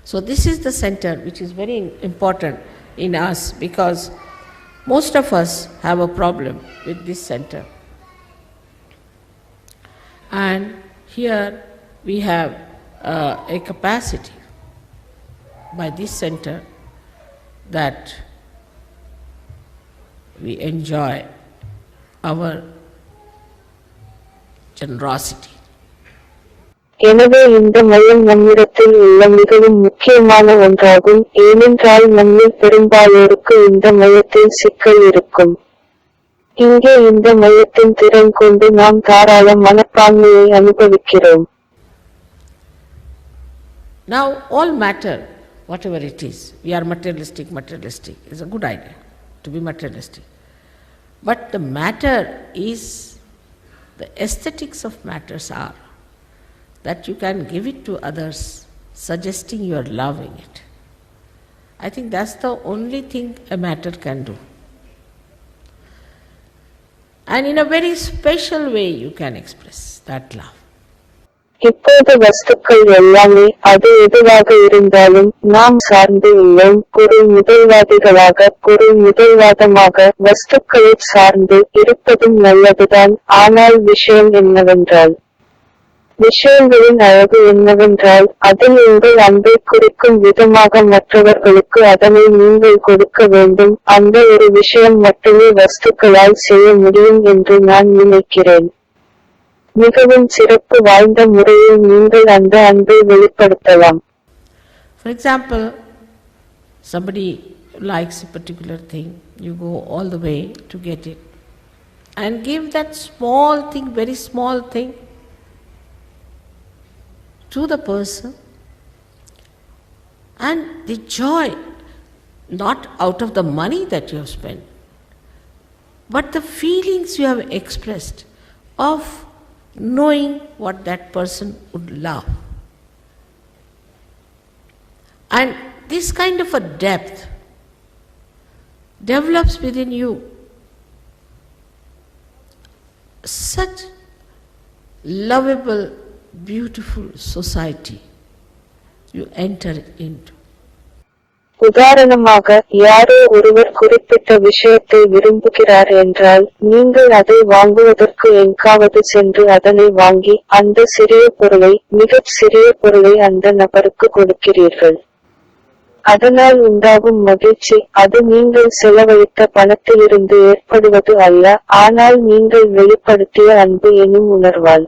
So this is the center which is very important in us, because most of us have a problem with this center. And here we have a capacity by this center that we enjoy our generosity. எனவே இந்த மையம் நம்மிடத்தில் உள்ள மிகவும் முக்கியமான ஒன்றாகும், ஏனென்றால் நம்மில் பெரும்பாலோருக்கு இந்த மையத்தில் சிக்கல் இருக்கும். இங்கே இந்த மையத்தின் திறன் கொண்டு நாம் தாராள மனப்பான்மையை அனுபவிக்கிறோம். Now all matter, whatever it is, we are materialistic, it's a good idea to be materialistic. But the matter is, the aesthetics of matters are that you can give it to others, suggesting you are loving it. I think that's the only thing a matter can do. And in a very special way you can express that love. இப்போது வஸ்துக்கள் எல்லாமே, அது எதுவாக இருந்தாலும், நாம் சார்ந்து உள்ளோம். பொருள் முதல்வாதிகளாக, பொருள் முதல்வாதமாக வஸ்துக்களை சார்ந்து இருப்பதும் நல்லதுதான். ஆனால் விஷயம் என்னவென்றால், விஷயங்களின் அழகு என்னவென்றால், அதில் உங்கள் அன்பை குறிக்கும் விதமாக மற்றவர்களுக்கு அதனை நீங்கள் கொடுக்க வேண்டும். அந்த ஒரு விஷயம் மட்டுமே வஸ்துக்களால் செய்ய முடியும் என்று நான் நினைக்கிறேன். மிகவும் சிறப்பு வாய்ந்த முறையில் நீங்கள் அந்த அன்பை வெளிப்படுத்தலாம். For example, somebody likes a particular thing, you go all the way to get it and give that small thing, very small thing to the person, and the joy, not out of the money that you have spent, but the feelings you have expressed of knowing what that person would love. And this kind of a depth develops within you such lovable, beautiful society you enter into. உதாரணமாக, யாரோ ஒருவர் குறிப்பிட்ட விஷயத்தை விரும்புகிறார் என்றால், நீங்கள் அதை வாங்குவதற்கு எங்காவது சென்று அதனை வாங்கி, அந்த சிறிய பொருளை, மிகச் சிறிய பொருளை அந்த நபருக்கு கொடுக்கிறீர்கள். அதனால் உண்டாகும் மகிழ்ச்சி, அது நீங்கள் செலவழித்த பணத்திலிருந்து ஏற்படுவது அல்ல, ஆனால் நீங்கள் வெளிப்படுத்திய அன்பு எனும் உணர்வால்.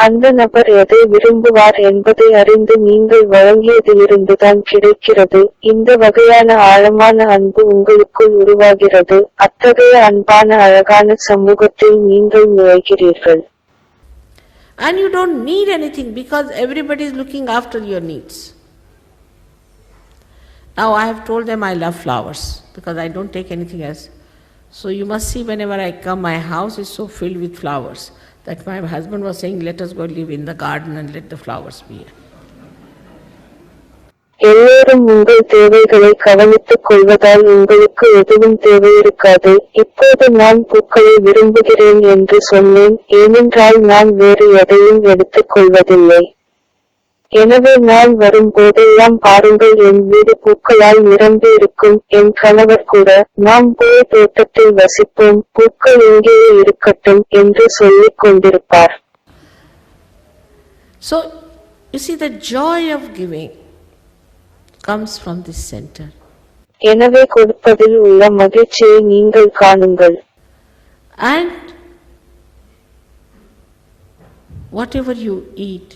அந்த நபர் எதை விரும்புவார் என்பதை அறிந்து நீங்கள் வழங்கியதிலிருந்துதான் கிடைக்கிறது. இந்த வகையான ஆழமான அன்பு உங்களுக்குள் உருவாகிறது. அத்தகைய அன்பான அழகான சமூகத்தில் நீங்கள் நுழைகிறீர்கள். And you don't need anything because everybody is looking after your needs. Now I have told them I love flowers because I don't take anything else. So you must see whenever I come, my house is so filled with flowers that my husband was saying, let us go live in the garden and let the flowers be here. எல்லோரும் உங்கள் தேவைகளை கவனித்துக் கொள்வதால் உங்களுக்கு எதுவும் தேவையிருக்காது. இப்போது நான் பூக்களை விரும்புகிறேன் என்று சொன்னேன், ஏனென்றால் நான் வேறு எதையும் எடுத்துக் கொள்வதில்லை. எனவே நான் வரும் போதெல்லாம் பாருங்கள், என் வீடு பூக்களால் நிரம்பி இருக்கும். என் கணவர் கூட, நாம் போய் தோட்டத்தில் வசிப்போம், பூக்கள் இங்கேயே இருக்கட்டும் என்று சொல்லிக் கொண்டிருப்பார். So, you see, the joy of giving comes from this center. எனவே கொடுப்பதில் உள்ள மகிழ்ச்சியை நீங்கள் காணுங்கள். And whatever you eat,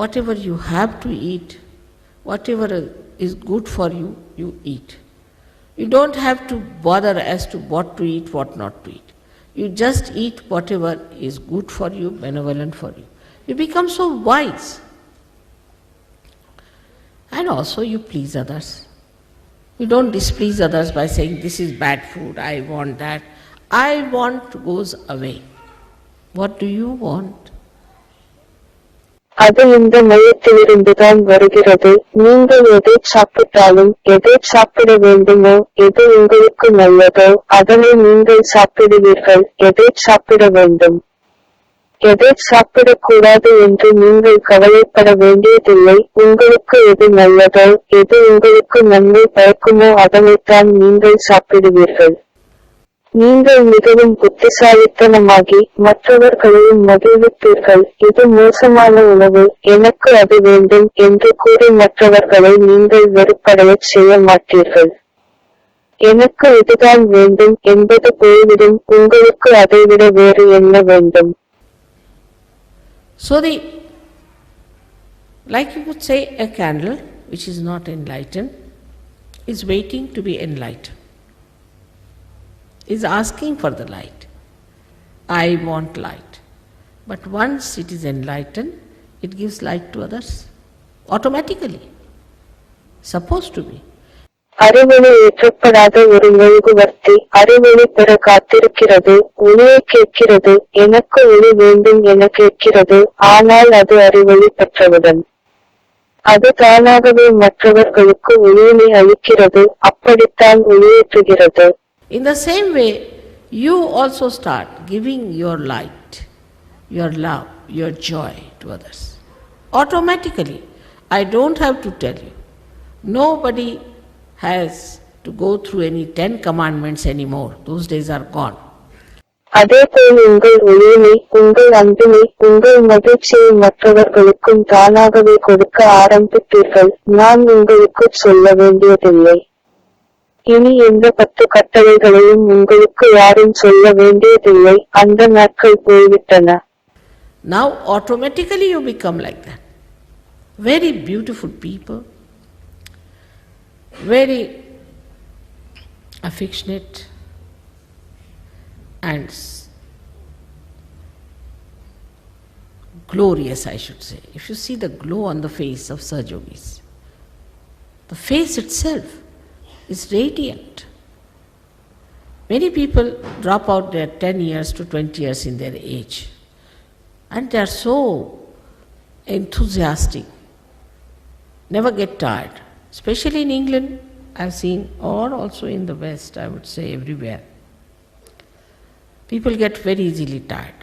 whatever you have to eat, whatever is good for you, you eat. You don't have to bother as to what to eat, what not to eat. You just eat whatever is good for you, benevolent for you. You become so wise. And also you please others. You don't displease others by saying, this is bad food, I want that. I want goes away. What do you want? அது இந்த மையத்திலிருந்துதான் வருகிறது. நீங்கள் எதை சாப்பிட்டாலும், எதை சாப்பிட வேண்டுமோ, எது உங்களுக்கு நல்லதோ, அதனை நீங்கள் சாப்பிடுவீர்கள். எதை சாப்பிட வேண்டும், எதை சாப்பிடக்கூடாது என்று நீங்கள் கவலைப்பட வேண்டியதில்லை. உங்களுக்கு எது நல்லதோ, எது உங்களுக்கு நன்மை பயக்குமோ அதனைத்தான் நீங்கள் சாப்பிடுவீர்கள். நீங்கள் மிகவும் புத்திசாலித்தனமாகி மற்றவர்களையும் மகிழ்விப்பீர்கள். இது மோசமான உணவு, எனக்கு அது வேண்டும் என்று கூறி மற்றவர்களை நீங்கள் வெறுப்படையச் செய்ய மாட்டீர்கள். எனக்கு இதுதான் வேண்டும் என்பது போய்விடும். உங்களுக்கு அதைவிட வேறு என்ன வேண்டும்? So like you could say, a candle which is not enlightened is waiting to be enlightened, is asking for the light. I want light. But once it is enlightened, it gives light to others automatically. Supposed to be. அறிவொளி ஏற்றப்படாத ஒரு மெழுகுவர்த்தி அறிவொளி பெற காத்திருக்கிறது. ஒளியை கேட்கிறது. எனக்கு ஒளி வேண்டும் என கேட்கிறது. ஆனால் அது அறிவொளி பெற்றவுடன் அது தானாகவே மற்றவர்களுக்கு ஒளியினை அளிக்கிறது. அப்படித்தான் ஒளியேற்றுகிறது. In the same way, you also start giving your light, your love, your joy to others. Automatically. I don't have to tell you. Nobody has to go through any 10 commandments anymore. Those days are gone. அதேபோல் உங்கள் ஒளியினை, உங்கள் அன்பினை, உங்கள் மகிழ்ச்சியை மற்றவர்களுக்கும் தானாகவே கொடுக்க ஆரம்பிப்பீர்கள். நான் உங்களுக்கு சொல்ல வேண்டியதில்லை. இனி எந்த 10 கட்டளைகளையும் உங்களுக்கு யாரும் சொல்ல வேண்டியதில்லை. அந்த நாட்கள் போய்விட்டன. Now automatically you become like that. Very beautiful people, very affectionate and glorious, I should say. If you see the glow on the face of Sahaja-yogis, the face itself is radiant. Many people drop out their 10 years to 20 years in their age, and they are so enthusiastic, never get tired. Especially in England, I've seen, or also in the West, I would say everywhere. People get very easily tired.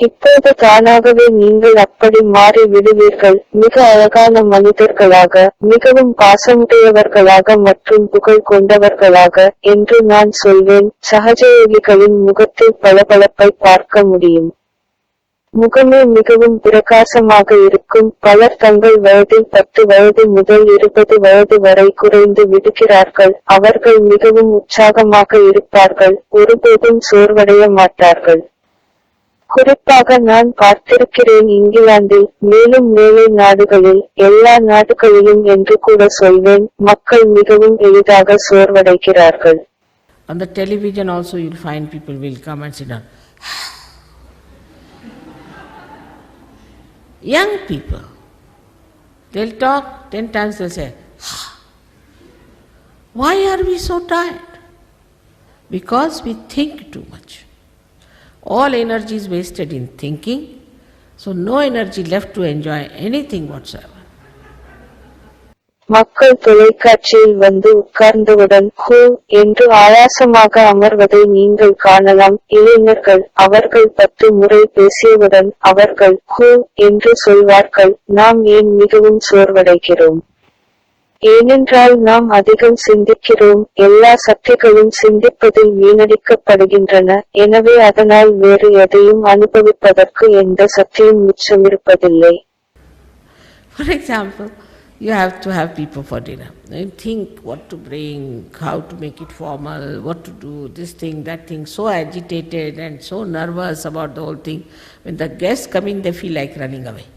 இப்போது தானாகவே நீங்கள் அப்படி மாறி விடுவீர்கள். மிக அழகான மனிதர்களாக, மிகவும் பாசமுடையவர்களாக மற்றும் புகழ் கொண்டவர்களாக என்று நான் சொல்வேன். சகஜயோகிகளின் முகத்தில் பளபளப்பை பார்க்க முடியும். முகமே மிகவும் பிரகாசமாக இருக்கும். பலர் தங்கள் வயதில் 10 வயது முதல் 20 வயது வரை குறைந்து விடுகிறார்கள். அவர்கள் மிகவும் உற்சாகமாக இருப்பார்கள். ஒருபோதும் சோர்வடைய மாட்டார்கள். குறிப்பாக நான் பார்த்திருக்கிறேன் இங்கிலாந்தில், மேலும் மேலை நாடுகளில், எல்லா நாடுகளிலும் என்று கூட சொல்வேன். மக்கள் மிகவும் எளிதாக சோர்வடைகிறார்கள். On the television also you'll find people will come and sit down. Young people, they'll talk 10 times, they'll say, why are we so tired? Because we think too much. All energy is wasted in thinking, so no energy left to enjoy anything whatsoever. மக்கள் தொலைக்காட்சியில் வந்து உட்கார்ந்தவுடன் ஹூ என்று ஆயாசமாக அமர்வதை நீங்கள் காணலாம். இளைஞர்கள், அவர்கள் 10 முறை பேசியவுடன் அவர்கள் ஹூ என்று சொல்வார்கள். நாம் ஏன் மிகவும் சோர்வடைகிறோம்? ஏனென்றால் நாம் அதிகம் சிந்திக்கிறோம். எல்லா சக்திகளும் சிந்திப்பதில் வீணடிக்கப்படுகின்றன. எனவே அதனால் வேறு எதையும் அனுபவிப்பதற்கு எந்த சக்தியும் மிச்சமிருப்பதில்லை. For example, you have to have people for dinner. You think what to bring, how to make it formal, what to do, this thing, that thing, so agitated and so nervous about the whole thing. When the guests come in, they feel like running away.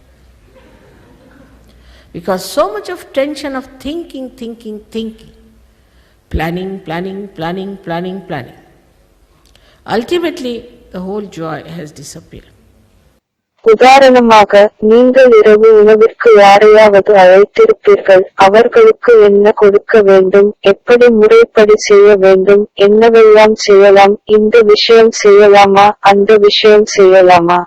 Because so much of tension of thinking, planning. Ultimately, the whole joy has disappeared. உதாரணமாக, நீங்கள் இரவு உணவிற்கு யாரையாவது அழைத்திருப்பீர்கள். அவர்களுக்கு என்ன கொடுக்க வேண்டும், எப்படி முறைப்படி செய்ய வேண்டும், என்னவெல்லாம் செய்யலாம், இந்த விஷயம் செய்யலாமா, அந்த விஷயம் செய்யலாமா,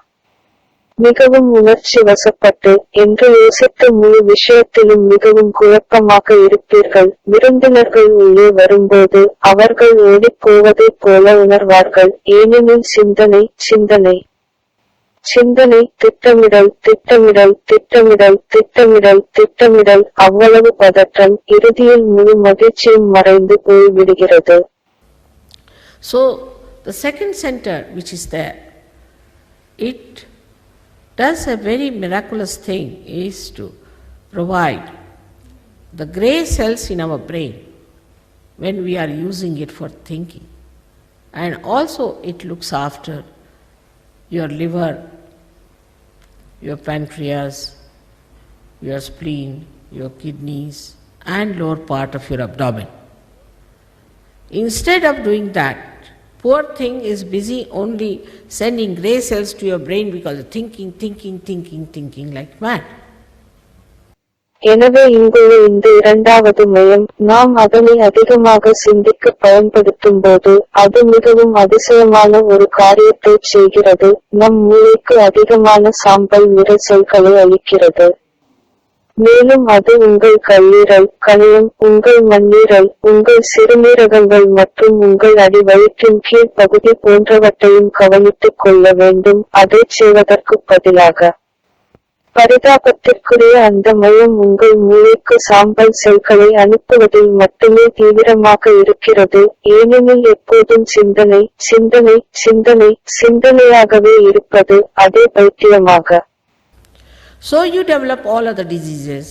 மிகவும் உணர்ச்சி வசப்பட்டு என்று யோசித்து முழு விஷயத்திலும் மிகவும் குழப்பமாக இருப்பீர்கள். விருந்தினர்கள் உள்ளே வரும்போது அவர்கள் ஓடிப்போவதைப் போல உணர்வார்கள். ஏனெனில் சிந்தனை சிந்தனை சிந்தனை திட்டமிடல் திட்டமிடல் திட்டமிடல் திட்டமிடல் திட்டமிடல் அவ்வளவு பதற்றம், இறுதியில் முழு மகிழ்ச்சியும் மறைந்து போய்விடுகிறது. So the second center which is there, it does a very miraculous thing, is to provide the grey cells in our brain when we are using it for thinking, and also it looks after your liver, your pancreas, your spleen, your kidneys, and lower part of your abdomen. Instead of doing that, poor thing is busy only sending grey cells to your brain because of thinking like mad. எனவே இங்குள்ள இந்த இரண்டாவது மையம், நாம் அதனை அதிகமாக சிந்திக்க பயன்படுத்தும் போது அது மிகவும் அதிசயமான ஒரு காரியத்தை செய்கிறது. நம் மூளைக்கு அதிகமான சாம்பல் நிற செல்களை அளிக்கிறது. மேலும் அது உங்கள் கல்லீரல், கணையம், உங்கள் மண்ணீரல், உங்கள் சிறுநீரகங்கள் மற்றும் உங்கள் அடி வயிற்றின் கீழ் பகுதி போன்றவற்றையும் கவனித்துக் கொள்ள வேண்டும். அதைச் செய்வதற்கு பதிலாக பரிதாபத்திற்குரிய அந்த மையம் உங்கள் மூளைக்கு சாம்பல் செல்களை அனுப்புவதில் மட்டுமே தீவிரமாக இருக்கிறது. ஏனெனில் எப்போதும் சிந்தனை சிந்தனை சிந்தனை சிந்தனையாகவே இருப்பது, அதே பைத்தியமாக. So you develop all other diseases,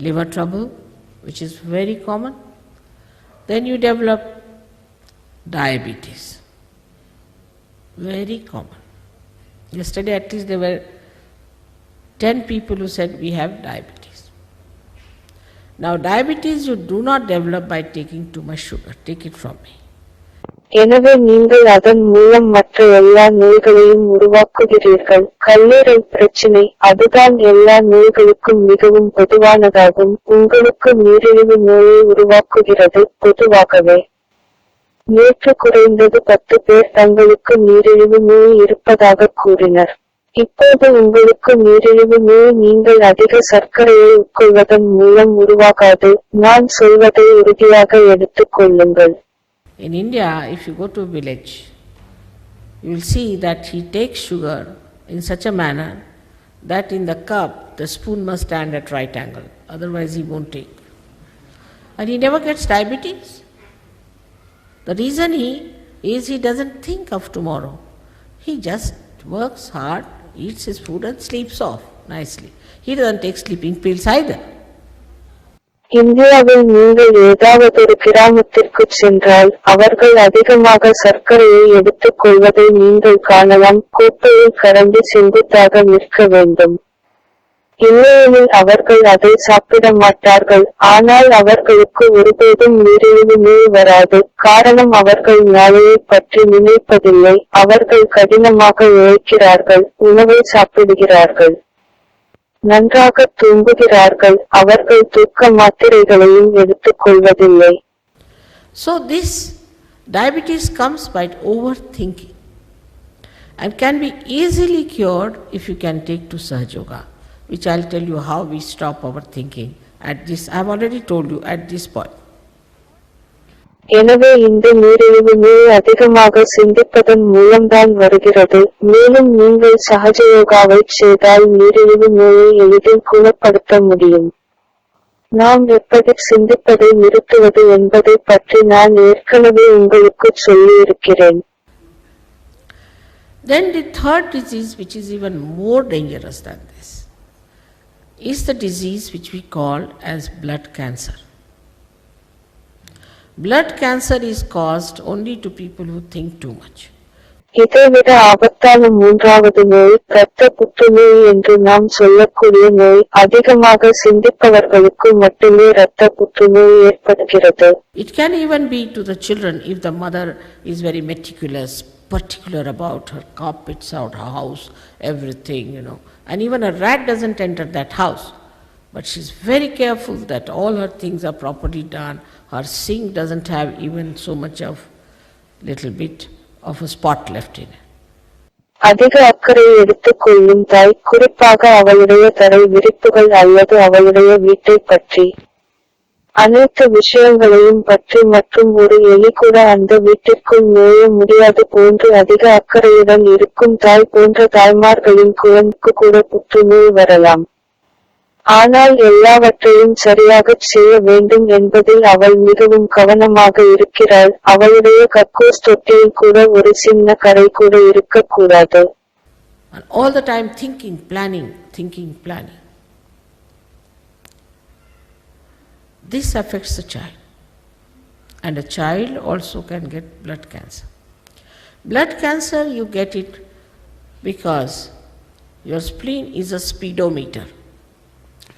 liver trouble, which is very common. Then you develop diabetes, very common. Yesterday at least there were 10 people who said we have diabetes. Now diabetes you do not develop by taking too much sugar, take it from me. எனவே நீங்கள் அதன் மூலம் மற்ற எல்லா நோய்களையும் உருவாக்குகிறீர்கள். கல்லீரல் பிரச்சினை, அதுதான் எல்லா நோய்களுக்கும் மிகவும் பொதுவானதாகும். உங்களுக்கு நீரிழிவு நோயை உருவாக்குகிறது. பொதுவாகவே நேற்று குறைந்தது 10 பேர் தங்களுக்கு நீரிழிவு நோய் இருப்பதாக கூறினர். இப்போது உங்களுக்கு நீரிழிவு நோய் நீங்கள் அதிக சர்க்கரையை உட்கொள்வதன் மூலம் உருவாகாது. நான் சொல்வதை உறுதியாக எடுத்துக் கொள்ளுங்கள். In India, if you go to a village, you will see that he takes sugar in such a manner that in the cup the spoon must stand at right angle, otherwise he won't take. And he never gets diabetes. The reason he doesn't think of tomorrow. He just works hard, eats his food and sleeps off nicely. He doesn't take sleeping pills either. இந்தியாவில் நீங்கள் ஏதாவதொரு கிராமத்திற்குச் சென்றால் அவர்கள் அதிகமாக சர்க்கரையை எடுத்துக் கொள்வதை நீங்கள் காணலாம். கோப்பையில் கரண்டி செங்குத்தாக நிற்க வேண்டும். இல்லையெனில் அவர்கள் அதை சாப்பிட மாட்டார்கள். ஆனால் அவர்களுக்கு ஒருபோதும் நீரிழிவு நோய் வராது. காரணம் அவர்கள் நாளையை பற்றி நினைப்பதில்லை. அவர்கள் கடினமாக உழைக்கிறார்கள், உணவை சாப்பிடுகிறார்கள், நன்றாக தூங்குகிறார்கள், அவர்கள் தூக்க மாத்திரைகளையும் எடுத்துக் கொள்வதில்லை. So this diabetes comes by overthinking and can be easily cured if you can take to Sahaja Yoga, which I'll tell you how we stop our thinking at this. I've already told you at this point. எனவே இந்த நீரிழிவு நோய் அதிகமாக சிந்திப்பதன் மூலம்தான் வருகிறது. மேலும் நீங்கள் சஹஜயோகாவை செய்தால் நீரிழிவு நோயை எளிதில் குணப்படுத்த முடியும். நாம் எப்படி சிந்திப்பதை நிறுத்துவது என்பதை பற்றி நான் ஏற்கனவே உங்களுக்கு சொல்லியிருக்கிறேன். Then the third disease, which is even more dangerous than this, is the disease which we call as blood cancer. Blood cancer is caused only to people who think too much. இதைவிட ஆபத்தான மூன்றாவது நோய் இரத்த புற்றுநோய் என்று நாம் சொல்லக்கூடிய நோய். அதிகமாக சிந்திப்பவர்களுக்கு மட்டுமே இரத்த புற்றுநோய் ஏற்படுகிறது. It can even be to the children if the mother is very meticulous, particular about her carpets out her house, everything. And even a rat doesn't enter that house. But she's very careful that all her things are properly done. Her sink doesn't have even so much of little bit of a spot left in it. அதிக அக்கறை எடுத்துக் கொள்ளும் தாய், குறிப்பாக அவளுடைய தரை விரிப்புகள் அல்லது அவளுடைய வீட்டை பற்றி. அனைத்து விஷயங்களையும் பற்றி மற்றும் ஒரு எலி கூட அந்த வீட்டிற்குள் நுழைய முடியாது போன்று அதிக அக்கறையுடன் இருக்கும் தாய் போன்ற தாய்மார்களின் குழந்தைக்கு கூட புற்றுநோய் வரலாம். ஆனால் எல்லாவற்றையும் சரியாகச் செய்ய வேண்டும் என்பதில் அவள் மிகவும் கவனமாக இருக்கிறாள். அவளுடைய கக்கூஸ் தொட்டியில் கூட ஒரு சின்ன கரை கூட இருக்கக்கூடாது. All the time thinking, planning. This affects the child. And a child also can get blood cancer. Blood cancer, you get it because your spleen is a speedometer.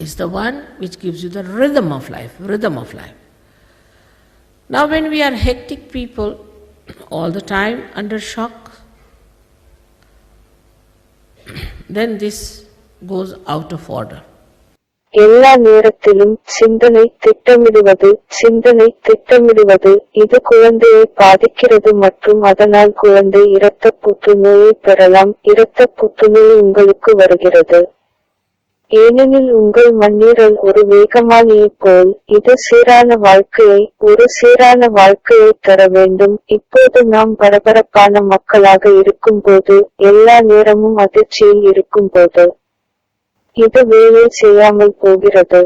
It's the one which gives you the rhythm of life. Now when we are hectic people, all the time under shock, then this goes out of order. எல்லா நேரத்திலும் சிந்தனை திட்டமிடுவது இது குழந்தையை பாதிக்கிறது மற்றும் அதனால் குழந்தை இரத்தப் புற்றுநோயை பெறலாம். இரத்தப் புற்றுநோய் உங்களுக்கு வருகிறது ஏனெனில் உங்கள் மண்ணீரல் ஒரு வேகமானியைப் போல் இது ஒரு சீரான வாழ்க்கையை தர வேண்டும். இப்போது நாம் பரபரப்பான மக்களாக இருக்கும்போது, எல்லா நேரமும் அதிர்ச்சியில் இருக்கும்போது இது வேலை செய்யாமல் போகிறது.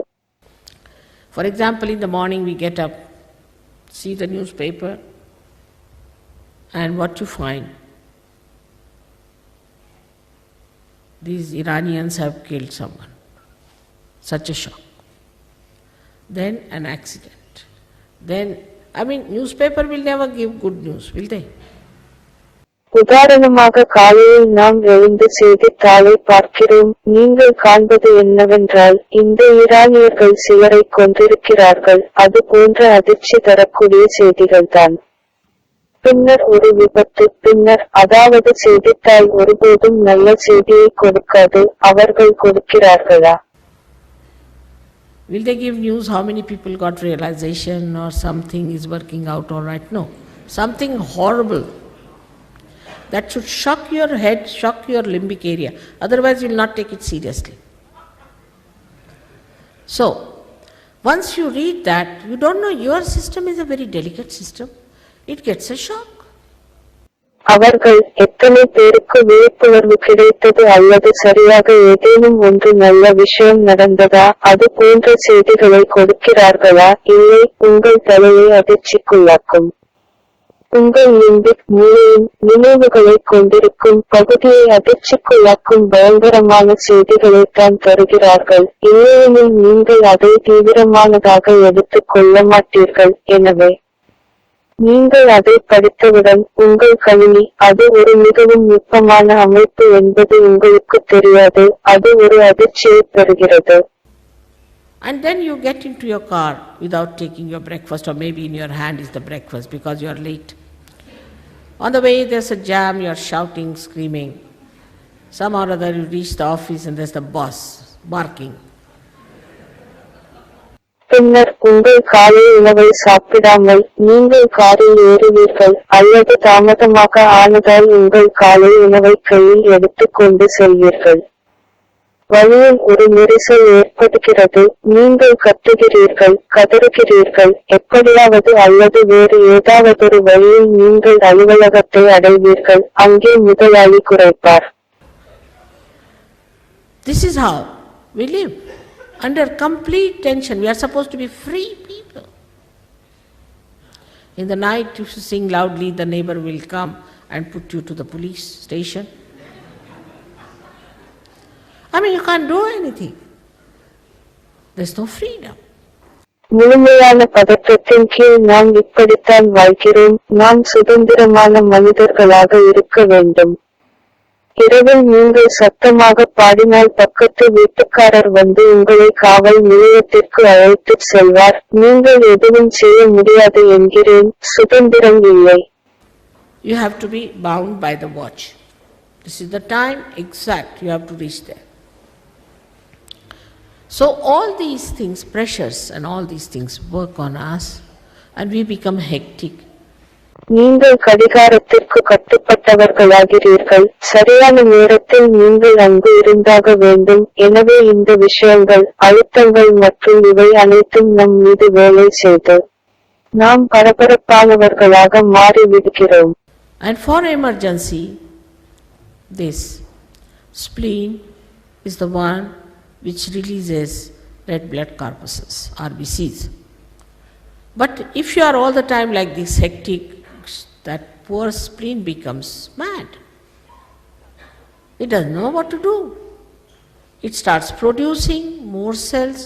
For example, in the morning we get up, see the newspaper, and what you find? These Iranians have killed someone. Such a shock. Then an accident. Then, newspaper will never give good news, will they? உதாரணமாக காலையில் நாம் எழுந்து செய்தித்தாளை பார்க்கிறோம். நீங்கள் காண்பது என்னவென்றால், இந்த ஈரானியர்கள் சிலரை கொன்றிருக்கிறார்கள். அது போன்ற அதிர்ச்சி தரக்கூடிய செய்திகள்தான். பின்னர் ஒரு விபத்து, அதாவது செய்தித்தாள் ஒருபோதும் நல்ல செய்தியை கொடுக்காது. அவர்கள் கொடுக்கிறார்களா? Will they give news how many people got realization or something is working out all right? No. Something horrible. That should shock your head, shock your limbic area. Otherwise you will not take it seriously. So, once you read that, you don't know your system is a very delicate system. It gets a shock. அவர்கள் எத்தனை பேருக்கு விழிப்புணர்வு கிடைத்தது அல்லது சரியாக ஏதேனும் ஒன்று நல்ல விஷயம் நடந்ததா, அது போன்ற செய்திகளை கொடுக்கிறார்களா? இல்லை, உங்கள் தலையை அதிர்ச்சிக்குள்ளாக்கும். உங்கள் லிம்பிக் மூளையின் நினைவுகளை கொண்டிருக்கும் பகுதியை அதிர்ச்சிக்குள்ளாக்கும் பயங்கரமான செய்திகளைத்தான் தருகிறார்கள். இல்லையெனில் நீங்கள் அதை தீவிரமானதாக எடுத்துக் கொள்ள மாட்டீர்கள். எனவே நீங்கள் அதை படித்தவுடன் உங்கள் கணினி அது ஒரு மிகவும் நுட்பமான அமைப்பு என்பது உங்களுக்கு தெரியாது. அது ஒரு அதிர்ச்சியை தருகிறது. And then you get into your car without taking your breakfast, or maybe in your hand is the breakfast because you are late. On the way there's a jam, you are shouting, screaming. Somehow or other you reach the office and there's the boss barking. பின்னர் உங்கள் காலை உணவை சாப்பிடாமல் நீங்கள் காரில் ஏறுவீர்கள் அல்லது தாமதமாக ஆனதால் உங்கள் காலை உணவை கையில் எடுத்துக் கொண்டு செல்வீர்கள். வழியில் ஒரு நெரிசல் ஏற்படுகிறது. நீங்கள் கத்துகிறீர்கள், கதறுகிறீர்கள். எப்படியாவது அல்லது வேறு ஏதாவதொரு வழியில் நீங்கள் அலுவலகத்தை அடைவீர்கள். அங்கே முதலாளி குறைப்பார். This is how we live. Under complete tension. We are supposed to be free people. In the night, if you sing loudly, the neighbor will come and put you to the police station. You can't do anything. There's no freedom. முழுமையான பதற்றத்தின் கீழ் நாம் இப்படித்தான் வாழ்கிறோம். நாம் சுதந்திரமான மனிதர்களாக இருக்க வேண்டும். இரவில் நீங்கள் சத்தமாக பாடினால் பக்கத்து வீட்டுக்காரர் வந்து உங்களை காவல் நிலையத்திற்கு அழைத்துச் செல்வார். நீங்கள் எதுவும் செய்ய முடியாது என்கிறேன். சுதந்திரம் இல்லை. you have to be bound by the watch. This is the time exact, you have to reach there. So all these things, pressures and all these things work on us and we become hectic. நீங்கள் கடிகாரத்திற்கு கட்டுப்பட்டவர்களாகிறீர்கள். சரியான நேரத்தில் நீங்கள் அங்கு இருந்தாக வேண்டும். எனவே இந்த விஷயங்கள், அழுத்தங்கள் மற்றும் இவை அனைத்தும் நம் மீது வேலை செய்து நாம் பரபரப்பானவர்களாக மாறிவிடுகிறோம். And for emergency, this spleen is the one which releases red blood corpuscles, RBCs. But if you are all the time like this hectic, that poor spleen becomes mad. It doesn't know what to do. It starts producing more cells,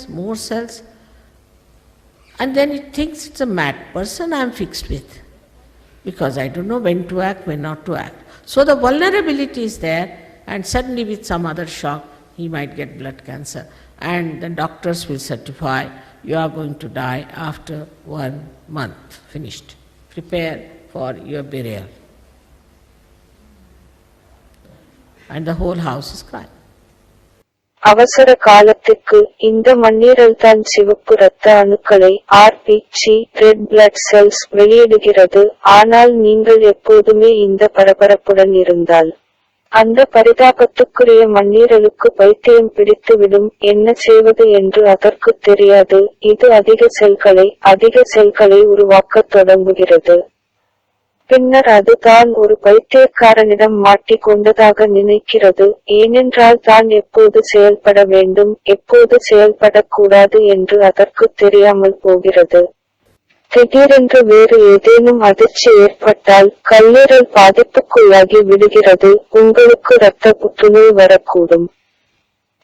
and then it thinks it's a mad person I am fixed with, because I don't know when to act, when not to act. So the vulnerability is there, and suddenly with some other shock, he might get blood cancer, and the doctors will certify you are going to die after 1 month, finished. Prepare for your burial. And the whole house is crying. அவசர காலத்திற்கு இந்த மண்ணீரல் தான் சிவப்பு இரத்த அணுக்களை ஆர்பிசி ரெட் பிளட் செல்ஸ் வெளியிடுகிறது. ஆனால் நீங்கள் எப்போதுமே இந்த பரபரப்புடன் இருந்தால் அந்த பரிதாபத்துக்குரிய மண்ணீரலுக்கு பைத்தியம் பிடித்துவிடும். என்ன செய்வது என்று அதற்கு தெரியாது. இது அதிக செல்களை உருவாக்கத் தொடங்குகிறது. பின்னர் அது தான் ஒரு பைத்தியக்காரனிடம் மாட்டிக் கொண்டதாக நினைக்கிறது. ஏனென்றால் தான் எப்போது செயல்பட வேண்டும், எப்போது செயல்படக்கூடாது என்று அதற்கு தெரியாமல் போகிறது. திடீரென்று வேறு ஏதேனும் அதிர்ச்சி ஏற்பட்டால் கல்லீரல் பாதிப்புக்குள்ளாகி விடுகிறது. உங்களுக்கு இரத்த புற்றுநோய் வரக்கூடும்.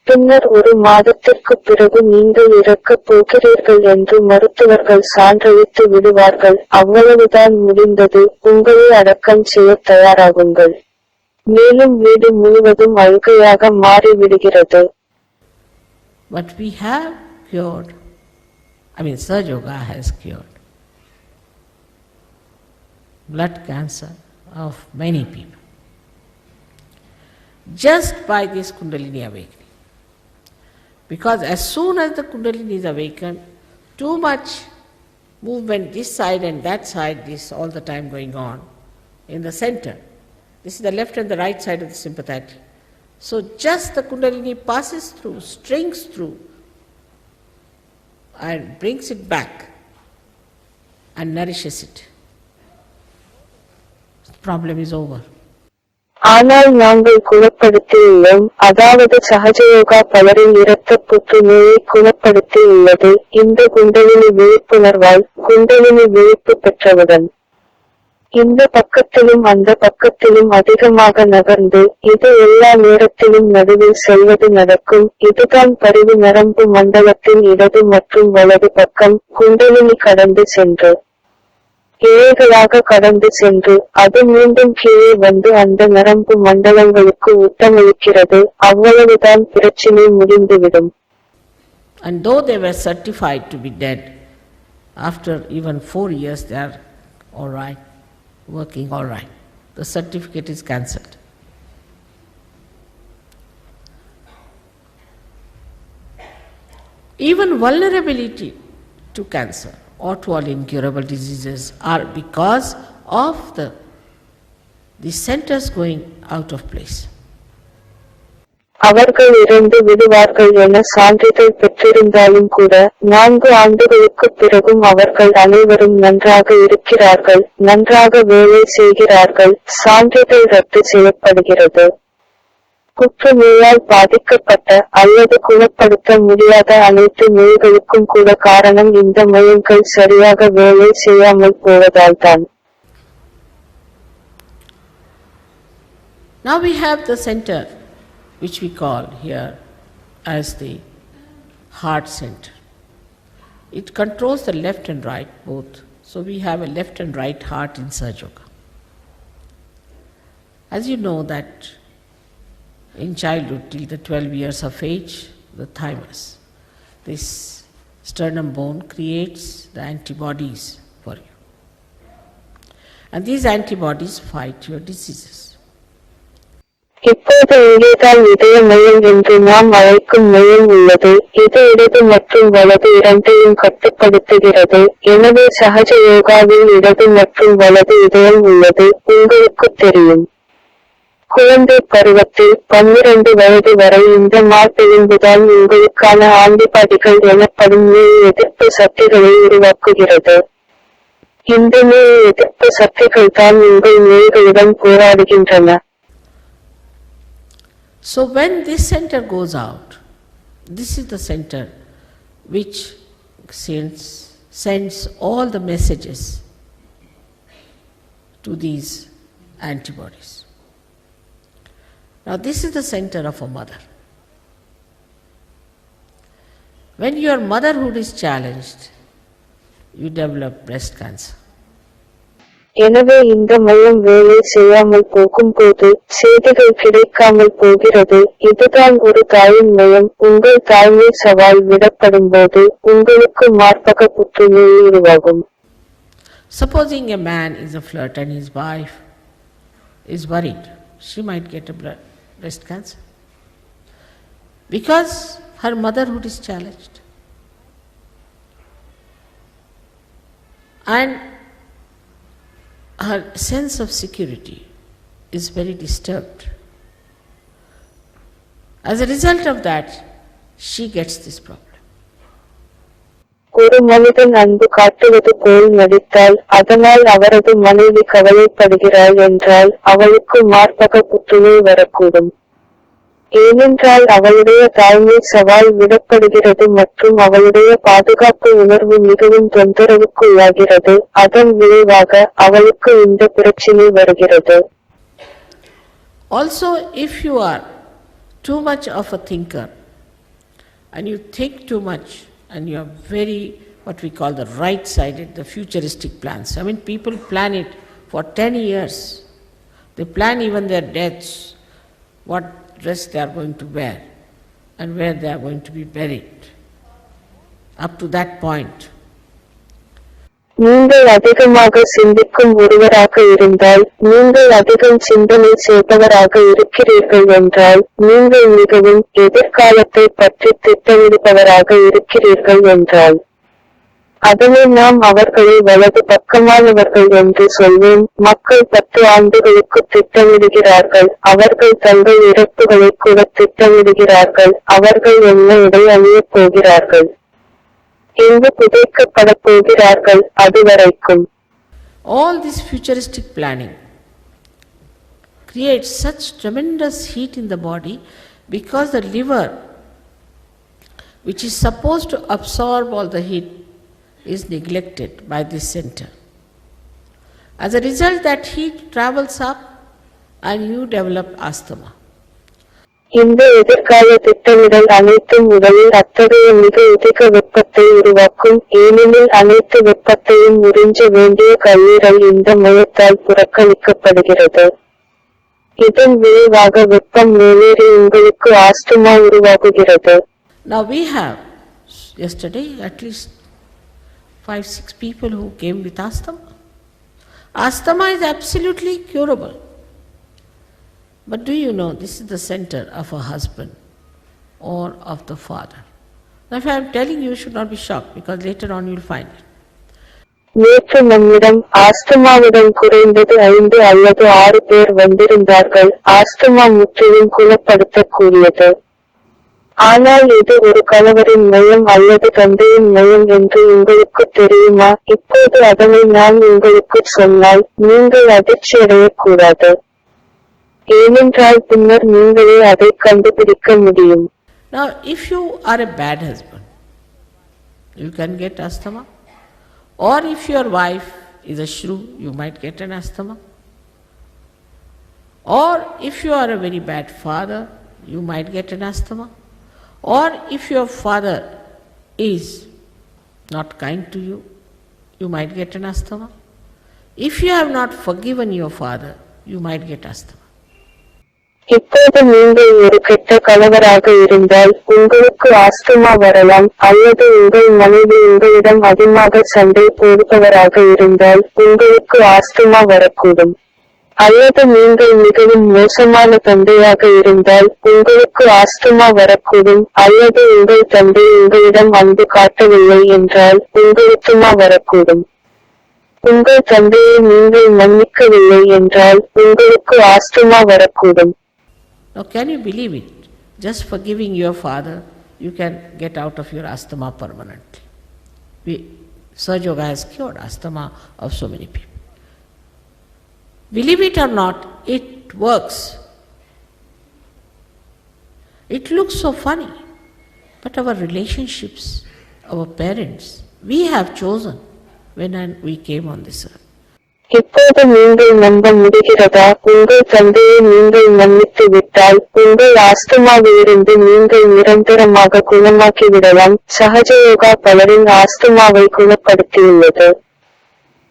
பின்னர் 1 மாதத்திற்கு பிறகு நீங்கள் இறக்கப் போகிறீர்கள் என்று மருத்துவர்கள் சான்றளித்து விடுவார்கள். அவ்வளவுதான் முடிந்தது. உங்களை அடக்கம் செய்ய தயாராகுங்கள். மேலும் வீடு முழுவதும் அழுகையாக மாறிவிடுகிறது. But we have cured, Sahaja Yoga has cured blood cancer of many people just by this Kundalini awakening. Because as soon as the Kundalini is awakened, too much movement this side and that side, this all the time going on in the center. This is the left and the right side of the sympathetic. So just the Kundalini passes through, strings through, and brings it back and nourishes it. The problem is over. ஆனால் நாங்கள் குணப்படுத்தியுள்ளோம். அதாவது சகஜயோகா பலரின் இரத்த புற்றுநோயை குணப்படுத்தியுள்ளது. இந்த குண்டலினி விழிப்புணர்வால், குண்டலினி விழிப்பு பெற்றவுடன் இந்த பக்கத்திலும் அந்த பக்கத்திலும் அதிகமாக நகர்ந்து, இது எல்லா நேரத்திலும் நடுவில் செல்வது நடக்கும். இதுதான் பரிவு நரம்பு மண்டலத்தின் இடது மற்றும் வலது பக்கம். குண்டலினி கடந்து சென்று இழைகளாக கடந்து சென்று அது மீண்டும் கீழே வந்து அந்த நரம்பு மண்டலங்களுக்கு ஊட்டமளிக்கிறது. அவ்வளவுதான் பிரச்சினை முடிந்துவிடும். And though they were certified to be dead, after even 4 years they are all right, working all right. The certificate is cancelled. Even vulnerability to cancer or to all incurable diseases are because of the centers going out of place. அவர்கள் இறந்து விடுவார்கள் என சான்றிதழ் பெற்றிருந்தாலும் கூட 4 ஆண்டுகளுக்கு பிறகும் அவர்கள் அனைவரும் நன்றாக இருக்கிறார்கள், நன்றாக வேலை செய்கிறார்கள். சான்றிதழ் ரத்து செய்யப்படுகிறது. புற்றுநோயால் பாதிக்கப்பட்ட அல்லது குணப்படுத்த முடியாத அனைத்து நோய்களுக்கும் கூட காரணம் இந்த மையங்கள் சரியாக வேலை செய்யாமல் போவதால்தான். Now we have the center, which we call here as the heart center. It controls the left and right both. So we have a left and right heart in Sahaja Yoga. As you know that in childhood till the 12 years of age, the thymus, this sternum bone creates the antibodies for you. And these antibodies fight your diseases. இப்போது இங்கேதான் இதய மையம் என்று நாம் அழைக்கும் மையம் உள்ளது. இது இடது மற்றும் வலது இரண்டையும் கட்டுப்படுத்துகிறது. எனவே சகஜ யோகாவில் இடது மற்றும் வலது இதயம் உள்ளது. உங்களுக்கு தெரியும், குழந்தை பருவத்தில் 12 வயது வரை இந்த மார்பெலும்புதான் உங்களுக்கான ஆன்டிபாடிகள் எனப்படும் நோய் எதிர்ப்பு சக்திகளை உருவாக்குகிறது. இந்த நோய் எதிர்ப்பு சக்திகள் தான் உங்கள் நோய்களுடன் போராடுகின்றன. So when this center goes out, this is the center which sends all the messages to these antibodies. Now this is the center of a mother. When your motherhood is challenged, you develop breast cancer. எனவே இந்த மையம் வேலை செய்யாமல் போகும்போது செய்திகள் கிடைக்காமல் போகிறது. இதுதான் ஒரு தாயின் மையம். உங்கள் தாய்மை சவால் விடப்படும்போது உங்களுக்கு மார்பக புற்றுநோய் உருவாகும். Supposing a man is a flirt and his wife is worried, she might get a breast cancer because her motherhood is challenged. And her sense of security is very disturbed. As a result of that, she gets this problem. ஒரு மனிதன் அன்பு காட்டுவது போல் நடித்தால், அதனால் அவரது மனைவி கவலைப்படுகிறாள் என்றால், அவளுக்கு மார்பக புற்றுநோய் வரக்கூடும். ஏனென்றால் அவளுடைய தாய்மை சவால் விடப்படுகிறது மற்றும் அவளுடைய பாதுகாப்பு உணர்வு மிகவும் தொந்தரவுக்குள்ளாகிறது. அதன் விளைவாக அவளுக்கு இந்த பிரச்சினை வருகிறது. Also, if you are too much of a thinker and you think too much and you are very, what we call the right-sided, the futuristic plans. I mean, people plan it for 10 years. They plan even their deaths, what dress they are going to wear and where they are going to be buried. Up to that point. நீங்கள் அதிகமாக சிந்திக்கும் ஒருவராக இருந்தால், நீங்கள் அதிகம் சிந்தனை செய்பவராக இருக்கிறீர்கள் என்றால், நீங்கள் மிகவும் எதிர்காலத்தை பற்றி திட்டமிடுபவராக இருக்கிறீர்கள் என்றால், அதனை நாம் அவர்களை வலது பக்கமானவர்கள் என்று சொல்வேன். மக்கள் 10 ஆண்டுகளுக்கு திட்டமிடுகிறார்கள். அவர்கள் தங்கள் இறப்புகளை கூட திட்டமிடுகிறார்கள். அவர்கள் என்ன இடை அணியப் போகிறார்கள், எங்கு புதைக்கப்படப் போகிறார்கள், அதுவரைக்கும். All this futuristic planning creates such tremendous heat in the body because the liver, which is supposed to absorb all the heat, is neglected by this center. As a result, that heat travels up and you develop asthma. இந்த எதிர்கால திட்டமிடல் அனைத்தும் உடலில் அத்தகைய மிக அதிக வெப்பத்தை உருவாக்கும். ஏனெனில் அனைத்து வெப்பத்தையும் உறிஞ்ச வேண்டிய கல்லீரல் இந்த மையத்தால் புறக்கணிக்கப்படுகிறது. இதன் விளைவாக வெப்பம் வெளியேறி உங்களுக்கு asthma உருவாகுகிறது. Now we have yesterday at least 5-6 people who came with asthma. Asthma is absolutely curable. But do you know this is the center of a husband or of the father? Now if I am telling you, you should not be shocked because later on you will find it. நேற்று நம்மிடம் ஆஸ்துமாவுடன் குறைந்தது 5 அல்லது 6 பேர் வந்திருந்தார்கள். ஆஸ்துமா முற்றிலும் குணப்படுத்தக்கூடியது. ஆனால் இது ஒரு கணவரின் மையம் அல்லது தந்தையின் மையம் என்று உங்களுக்கு தெரியுமா? இப்போது அதனை நான் உங்களுக்கு சொன்னால் நீங்கள் அதிர்ச்சியடையக்கூடாது. ஏனென்றால் பின்னர் நீங்களே அதை கண்டுபிடிக்க முடியும். Now if you are a bad husband, you can get asthma. Or if your wife is a shrew, you might get an asthma. Or if you are a very bad father, you might get an asthma. Or if your father is not kind to you, you might get an asthma. If you have not forgiven your father, you might get asthma. இப்போது நீங்கள் ஒரு கெட்ட கணவராக இருந்தால் உங்களுக்கு ஆஸ்துமா வரலாம், அல்லது உங்கள் மனைவி உங்களிடம் அதிகமாக சண்டை போடுபவராக இருந்தால் உங்களுக்கு ஆஸ்துமா வரக்கூடும். அல்லது நீங்கள் மிகவும் மோசமான தந்தையாக இருந்தால் உங்களுக்கு ஆஸ்துமா வரக்கூடும், அல்லது உங்கள் தந்தை உங்களிடம் அன்பு காட்டவில்லை என்றால் உங்களுக்குமா வரக்கூடும். உங்கள் தந்தையை நீங்கள் மன்னிக்கவில்லை என்றால் உங்களுக்கு ஆஸ்துமா வரக்கூடும். Now, can you believe it? Just forgiving your father, you can get out of your asthma permanently. Surge Yoga has cured asthma of so many people. Believe it or not, it works. It looks so funny, but our relationships, our parents, we have chosen when we came on this earth. இப்போது நீங்கள் நம்ப முடிகிறதா? உங்கள் தந்தையை நீங்கள் மன்னித்து விட்டால் உங்கள் ஆஸ்துமாவிலிருந்து நீங்கள் நிரந்தரமாக குணமாக்கிவிடலாம். சகஜயோகா பலரின் ஆஸ்துமாவை குணப்படுத்தியுள்ளது.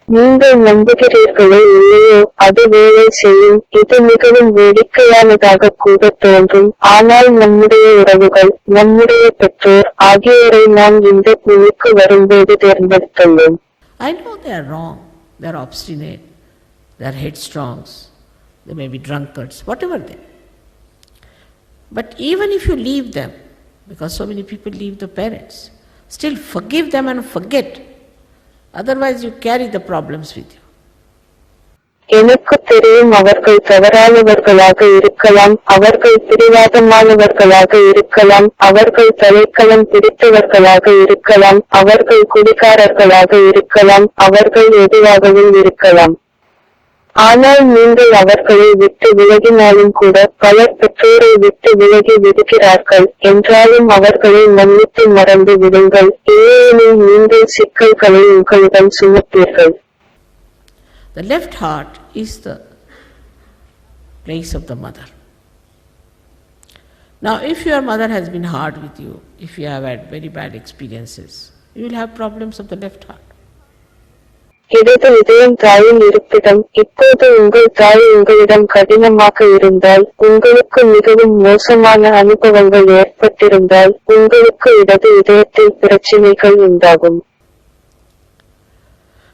நீங்கள் நம்புகிறீர்களோ இல்லையோ அது வேலை செய்யும். இது மிகவும் வேடிக்கையானதாக கூட தோன்றும், ஆனால் நம்முடைய உறவுகள், நம்முடைய பெற்றோர் ஆகியோரை நாம் இந்த குழுக்கு வரும்போது தேர்ந்தெடுத்துள்ளோம். I know they are wrong, they are obstinate, they are headstrongs, they may be drunkards, whatever they are. But even if you leave them, because so many people leave the parents, still forgive them and forget. Otherwise you carry the problems with you. எனக்கு தெரியும் அவர்கள் தவறானவர்களாக இருக்கலாம், அவர்கள் பிடிவாதமானவர்களாக இருக்கலாம், அவர்கள் தலைக்கலம் பிடித்தவர்களாக இருக்கலாம், அவர்கள் குடிகாரர்களாக இருக்கலாம், அவர்கள் எதுவாகவும் இருக்கலாம். ஆனால் நீங்கள் அவர்களை விட்டு விலகினாலும் கூட பலர் பெற்றோரை விட்டு விலகி விடுகிறார்கள். என்றாலும் அவர்களை மன்னித்து மறந்து விடுங்கள், இல்லையெனில் நீங்கள் சிக்கல்களை உங்களிடம் சுமப்பீர்கள். The left heart is the place of the mother. Now, if your mother has been hard with you, if you have had very bad experiences, you will have problems of the left heart. இடது இதயம் தாயின் இருப்பிடம். இப்போது உங்கள் தாய் உங்களிடம் கடினமாக இருந்தால், உங்களுக்கு மிகவும் மோசமான அனுபவங்கள் ஏற்பட்டிருந்தால், உங்களுக்கு இடது இதயத்தில் பிரச்சினைகள் உண்டாகும்.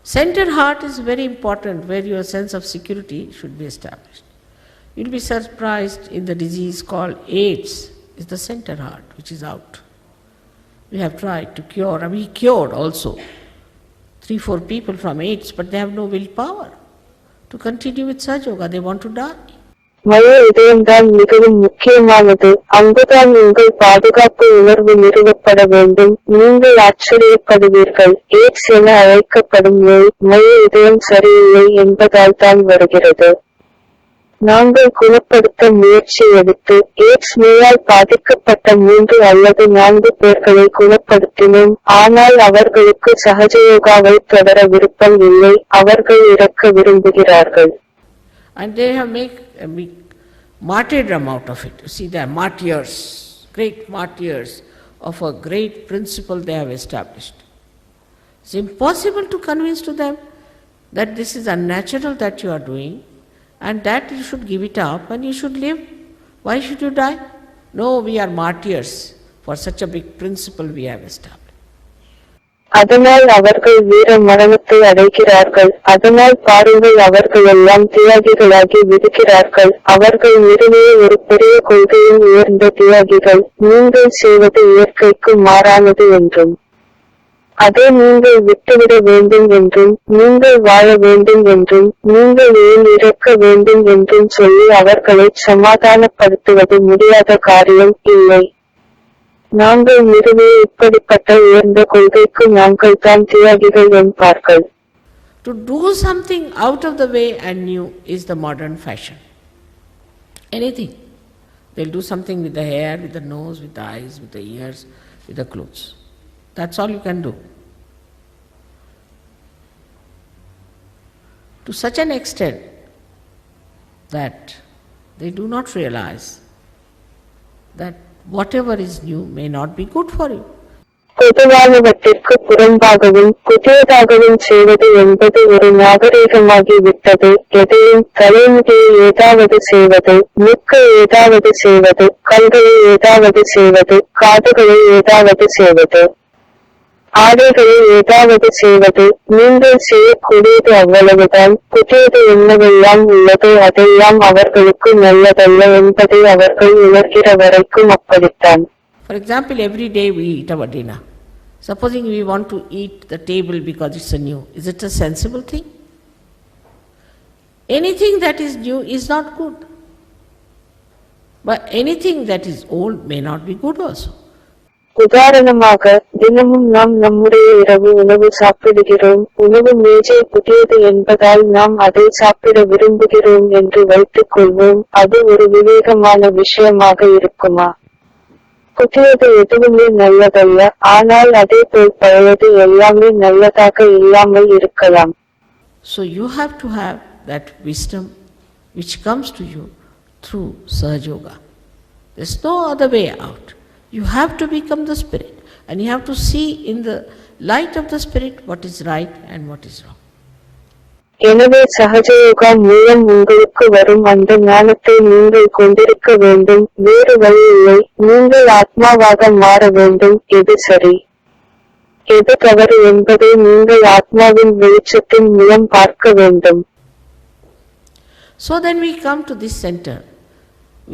Center heart is very important, where your sense of security should be established. You will be surprised in the disease called AIDS, is the center heart which is out. We have tried to cure, and we cured also 3-4 people from AIDS, but they have no willpower to continue with Sahaja Yoga. They want to die. மய இதயம்தான் மிகவும் முக்கியமானது. அங்குதான் உங்கள் பாதுகாப்பு உணர்வு நிறுவப்பட வேண்டும். நீங்கள் ஆச்சரியப்படுவீர்கள், எய்ட்ஸ் என அழைக்கப்படும் நோய் மய இதயம் சரியில்லை என்பதால் தான் வருகிறது. நாங்கள் குணப்படுத்த முயற்சி எடுத்து எய்ட்ஸ் நோயால் பாதிக்கப்பட்ட 3 அல்லது 4 பேர்களை குணப்படுத்தினோம். ஆனால் அவர்களுக்கு சகஜயோகாவை தொடர விருப்பம் இல்லை, அவர்கள் இறக்க விரும்புகிறார்கள். And they have made martyrdom out of it. You see, they are martyrs, great martyrs of a great principle they have established. It's impossible to convince to them that this is unnatural that you are doing, and that you should give it up and you should live. Why should you die? No, we are martyrs for such a big principle we have established. அதனால் அவர்கள் வீர மரணத்தை அடைகிறார்கள். அதனால் பாருங்கள், அவர்கள் எல்லாம் தியாகிகளாகி விடுகிறார்கள். அவர்கள் நிறுவிய ஒரு பெரிய கொள்கையின் உயர்ந்த தியாகிகள். நீங்கள் செய்வது இயற்கைக்கு மாறானது என்றும், அதை நீங்கள் விட்டுவிட வேண்டும் என்றும், நீங்கள் வாழ வேண்டும் என்றும், நீங்கள் ஏன் இறக்க வேண்டும் என்றும் சொல்லி அவர்களை சமாதானப்படுத்துவது முடியாத காரியம் இல்லை. நாங்கள் நிறுவிய இப்படிப்பட்ட உயர்ந்த கொள்கைக்கு நாங்கள் தான் தியாகிகள் என்பார்கள். To do something out of the way and new is the modern fashion. Anything. They'll do something with the hair, with the nose, with the eyes, with the ears, with the clothes. That's all you can do. To such an extent that they do not realize that whatever is new may not be good for you. பொதுவானவற்றிற்கு புறம்பாகவும் புதியதாகவும் செய்வது என்பது ஒரு நாகரீகமாகி விட்டது. எதையும் தலைமுடியை ஏதாவது செய்வது, மூக்கை ஏதாவது செய்வது, கண்களை ஏதாவது செய்வது, காதுகளை ஏதாவது செய்வது, ஆடைகளை ஏதாவது செய்வது, நீங்கள் செய்யக்கூடியது அவ்வளவுதான். புதியது என்னவெல்லாம் உள்ளதோ அதெல்லாம் அவர்களுக்கு நல்லதல்ல என்பதை அவர்கள் உணர்கிற வரைக்கும் அப்படித்தான். For example, every day we eat our dinner. Supposing we want to eat the table because it's a new, is it a sensible thing? Anything that is new is not good. But anything that is old may not be good also. உதாரணமாக, தினமும் நாம் நம்முடைய இரவு உணவு சாப்பிடுகிறோம். உணவு மேஜை புதியது என்பதால் நாம் அதை சாப்பிட விரும்புகிறோம் என்று வைத்துக் கொள்வோம். அது ஒரு விவேகமான விஷயமாக இருக்குமா? புதியது எதுவுமே நல்லதல்ல, ஆனால் அதே போல் பழையது எல்லாமே நல்லதாக இல்லாமல் இருக்கலாம். So you have to have that wisdom which comes to you through Sahaja Yoga. There's no other way out. You have to become the spirit and you have to see in the light of the spirit what is right and what is wrong. எனவே சகஜயோகா மூலம் உங்களுக்கு வரும் அந்த ஞானத்தை நீங்கள் கொண்டிருக்க வேண்டும். வேறு வழி இல்லை. நீங்கள் ஆத்மாவாக மாற வேண்டும். எது சரி, எது தவறு என்பதை நீங்கள் ஆத்மாவின் வெளிச்சத்தின் மூலம் பார்க்க வேண்டும். So then we come to this center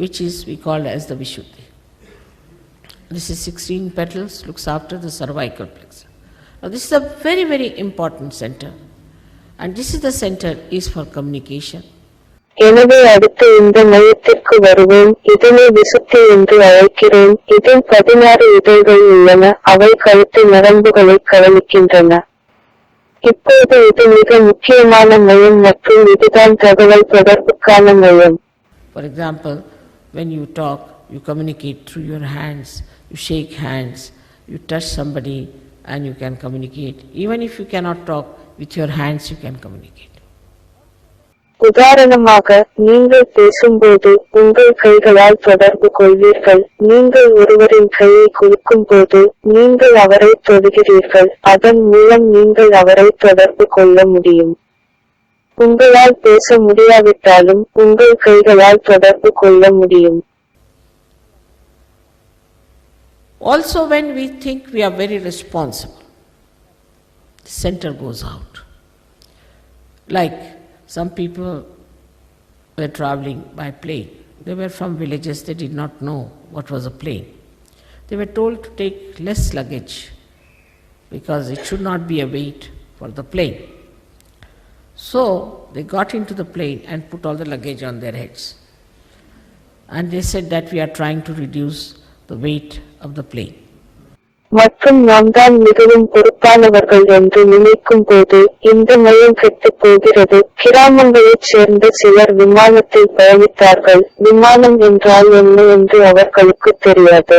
which is we call as the Vishuddhi. This is 16 petals, looks after the cervical plexus. Now this is a very, very important center. And this is the center is for communication. எனவே அடுத்து இந்த மையத்திற்கு வருவோம். இதனை விசுத்தி என்று அழைக்கிறோம். இதில் 16 இதழ்கள் உள்ளன. அவை கழுத்து நரம்புகளை கவனிக்கின்றன. இப்போது இது மிக முக்கியமான மையம் மற்றும் இதுதான் தகவல் தொடர்புக்கான மையம். For example, when you talk, you communicate through your hands, you shake hands, you touch somebody and you can communicate. Even if you cannot talk, with your hands you can communicate. உதாரணமாக, நீங்கள் பேசும்போது உங்கள் கைகளால் தொடர்பு கொள்வீர்கள். நீங்கள் ஒருவரின் கையை குலுக்கும் போது நீங்கள் அவரை தொடுகிறீர்கள். அதன் மூலம் நீங்கள் அவரை தொடர்பு கொள்ள முடியும். உங்களால் பேச முடியாவிட்டாலும் உங்கள் கைகளால் தொடர்பு கொள்ள முடியும். Also when we think we are very responsible, the center goes out. Like some people were traveling by plane. They were from villages, they did not know what was a plane. They were told to take less luggage because it should not be a weight for the plane. So they got into the plane and put all the luggage on their heads. And they said that we are trying to reduce the weight of the plane. மற்றும் நாம் தான் மிகவும் பொறுப்பானவர்கள் என்று நினைக்கும் போது இந்த மையம் கெட்டுப் போகிறது. கிராமங்களைச் சேர்ந்த சிலர் விமானத்தில் பயணித்தார்கள். விமானம் என்றால் என்ன என்று அவர்களுக்கு தெரியாது.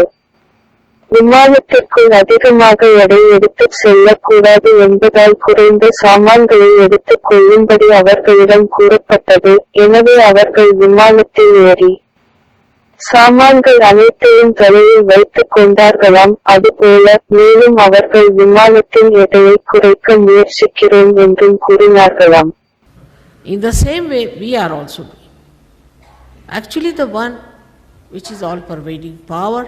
விமானத்திற்குள் அதிகமாக எடை எடுத்துச் செல்லக்கூடாது என்பதால் குறைந்த சாமான்களை எடுத்துக் கொள்ளும்படி அவர்களிடம் கூறப்பட்டது. எனவே அவர்கள் விமானத்தில் ஏறி சாமான்கள் அனைத்தையும் தலையில் வைத்துக் கொண்டார்களாம். அதுபோல மேலும் அவர்கள் விமானத்தின் எடையை குறைக்க முயற்சிக்கிறோம் என்றும் கூறினார்களாம். In the same way we are also doing. Actually the one which is all pervading power,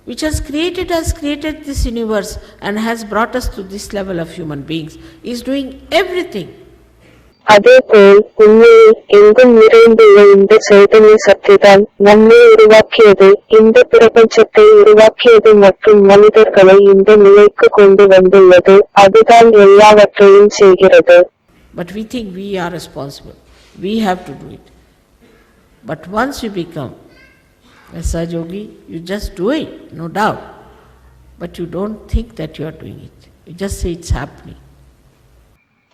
which has created this universe and has brought us to this level of human beings, is doing everything. அதேபோல் உண்மையில் எங்கும் நிறைந்துள்ள இந்த சைதன்ய சக்திதான் நம்மை உருவாக்கியது, இந்த பிரபஞ்சத்தை உருவாக்கியது மற்றும் மனிதர்களை இந்த நிலைக்கு கொண்டு வந்துள்ளது. அதுதான் எல்லாவற்றையும் செய்கிறது. But we think we are responsible. We have to do it. But once you become a Sahaja Yogi, you just do it, no doubt. But you don't think that you are doing it. You just say it's happening.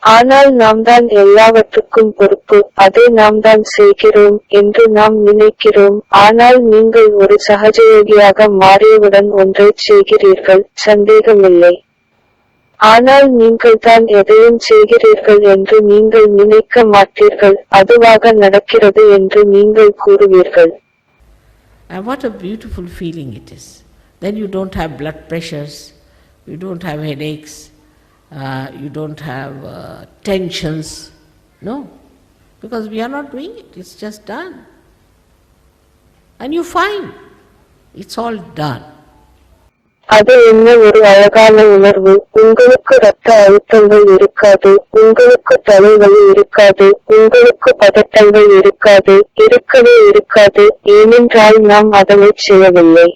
ஆனால் நாம் தான் எல்லாவற்றுக்கும் பொறுப்பு, அதை நாம் தான் செய்கிறோம் என்று நாம் நினைக்கிறோம். ஆனால் நீங்கள் ஒரு சகஜயோகியாக மாறியவுடன் ஒன்றைச் செய்கிறீர்கள், சந்தேகமில்லை. ஆனால் நீங்கள் தான் எதையும் செய்கிறீர்கள் என்று நீங்கள் நினைக்க மாட்டீர்கள், அதுவாக நடக்கிறது என்று நீங்கள் கூறுவீர்கள். And what a beautiful feeling it is. Then you don't have blood pressures, You don't have headaches, you don't have tensions. No, because we are not doing it, it's just done. And you find it's all done. அது என்ன ஒரு அழகான உணர்வு. உங்களுக்கு ரத்த அழுத்தங்கள் இருக்காது, உங்களுக்கு தலைவலி இருக்காது, உங்களுக்கு பதட்டங்கள் இருக்காது, இருக்கவே இருக்காது, ஏனென்றால் நாம் அதனைச் செய்யவில்லை.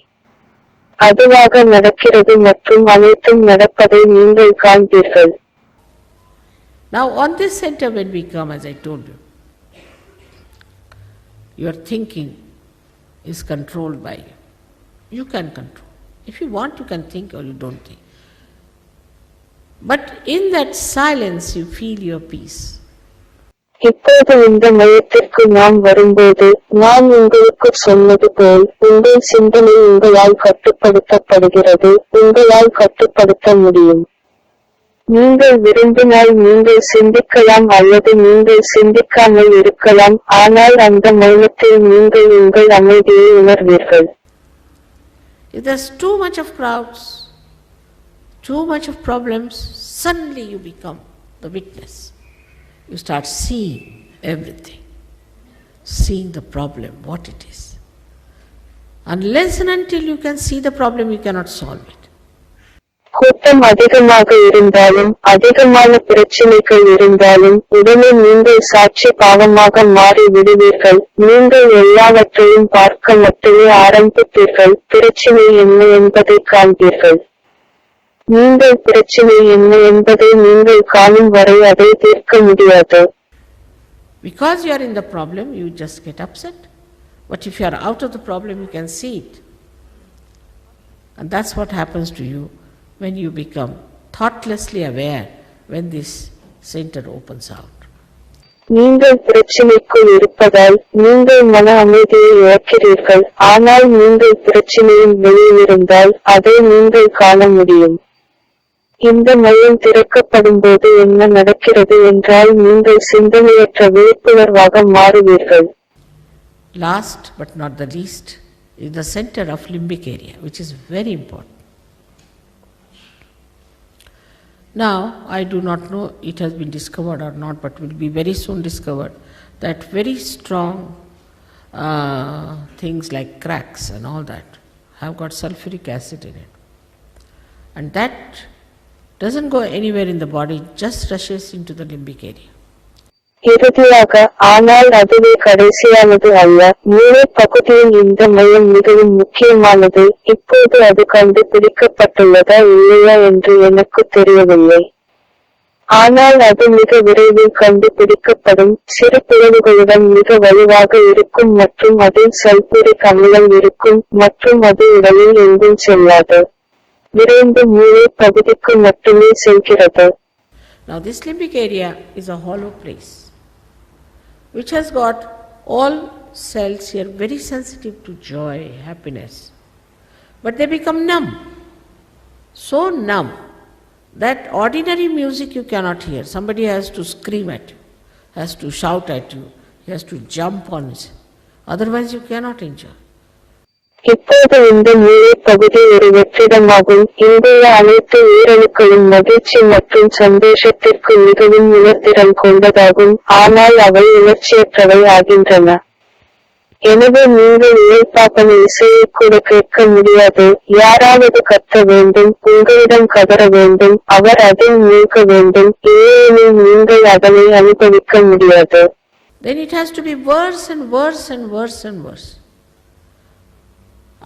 அதுவாக நடக்கிறது மற்றும் அனைத்தும் நடப்பதை நீங்கள் காண்பீர்கள். Now on this center when we come, as I told you, your thinking is controlled by you. You can control. If you want, you can think or you don't think. But in that silence, you feel your peace. இப்போது இந்த மையத்திற்கு நாம் வரும்போது, நான் உங்களுக்கு சொன்னது போல், உங்கள் சிந்தனை உங்களால் கட்டுப்படுத்தப்படுகிறது, உங்களால் கட்டுப்படுத்த முடியும். நீங்கள் விரும்பினால் நீங்கள் சிந்திக்கலாம் அல்லது நீங்கள் சிந்திக்காமல் இருக்கலாம், ஆனால் அந்த மௌனத்தில் நீங்கள் உங்கள் அமைதியை உணர்வீர்கள். If there's too much of crowds, too much of problems, suddenly you become the witness. You start seeing everything, seeing the problem, what it is. Unless and until you can see the problem, you cannot solve it. கூட்டம் அதிகமாக இருந்தாலும், அதிகமான பிரச்சனைகள் இருந்தாலும், உடனே நீங்கள் சாட்சி பாவமாக மாறி விடுவீர்கள். நீங்கள் எல்லாவற்றையும் பார்க்க மட்டுமே ஆரம்பிப்பீர்கள், பிரச்சனை என்ன என்பதை காண்பீர்கள். நீங்கள் பிரச்சனை என்ன என்பதை நீங்கள் காணும் வரை அதை தீர்க்க முடியாது. Because you are in the problem, you just get upset. But if you are out of the problem, you can see it. And that's what happens to you when you become thoughtlessly aware when this center opens out. நீங்கள் பிரச்சனைக்குள் இருப்பதால் நீங்கள் மன அமைதியை இழக்கிறீர்கள், ஆனால் நீங்கள் பிரச்சனையின் வெளியில் இருந்தால் அதை நீங்கள் காண முடியும். இந்த மையம் திறக்கப்படும்போது என்ன நடக்கிறது என்றால் நீங்கள் சிந்தனையற்ற விழிப்புணர்வாக மாறுவீர்கள். Last but not the least is the center of limbic area, which is very important. Now, I do not know it has been discovered or not, but will be very soon discovered that very strong things like cracks and all that have got sulfuric acid in it. And that doesn't go anywhere in the body, just rushes into the limbic area. இறுதியாக, ஆனால் அதுவே கடைசியானது அல்ல. மூளை பகுதியின் இந்த மையம் மிகவும் முக்கியமானது. இப்போது அது கண்டுபிடிக்கப்பட்டுள்ளதா இல்லையா என்று எனக்கு தெரியவில்லை. ஆனால் அது மிக விரைவில் கண்டுபிடிக்கப்படும். சிறு பிளவுகளுடன் மிக வலுவாக இருக்கும் மற்றும் அதில் சல்பூரிக் அமிலம் இருக்கும் மற்றும் அது உடலில் எங்கும் செல்லாது. விரைந்து மூளை பகுதிக்கு மட்டுமே செல்கிறது. Now this limbic area is a hollow place, which has got all cells here very sensitive to joy, happiness. But they become numb. So numb that ordinary music you cannot hear. Somebody has to scream at you, has to shout at you, he has to jump on it. Otherwise you cannot enjoy. இப்போது இந்த மூளை பகுதி ஒரு வெற்றிடமாகும். இங்குள்ள அனைத்து உயிரணுக்களும் மகிழ்ச்சி மற்றும் சந்தோஷத்திற்கு மிகவும் உணர்திறன் கொண்டதாகும், ஆனால் அவை உணர்ச்சியற்றவை ஆகின்றன. எனவே நீங்கள் இயல்பான இசையை கூட கேட்க முடியாது. யாராவது கத்த வேண்டும், உங்களிடம் கதற வேண்டும், அவர் அதில் மூழ்க வேண்டும், இல்லையெனில் நீங்கள் அதனை அனுபவிக்க முடியாது. Then it has to be worse and worse and worse and worse.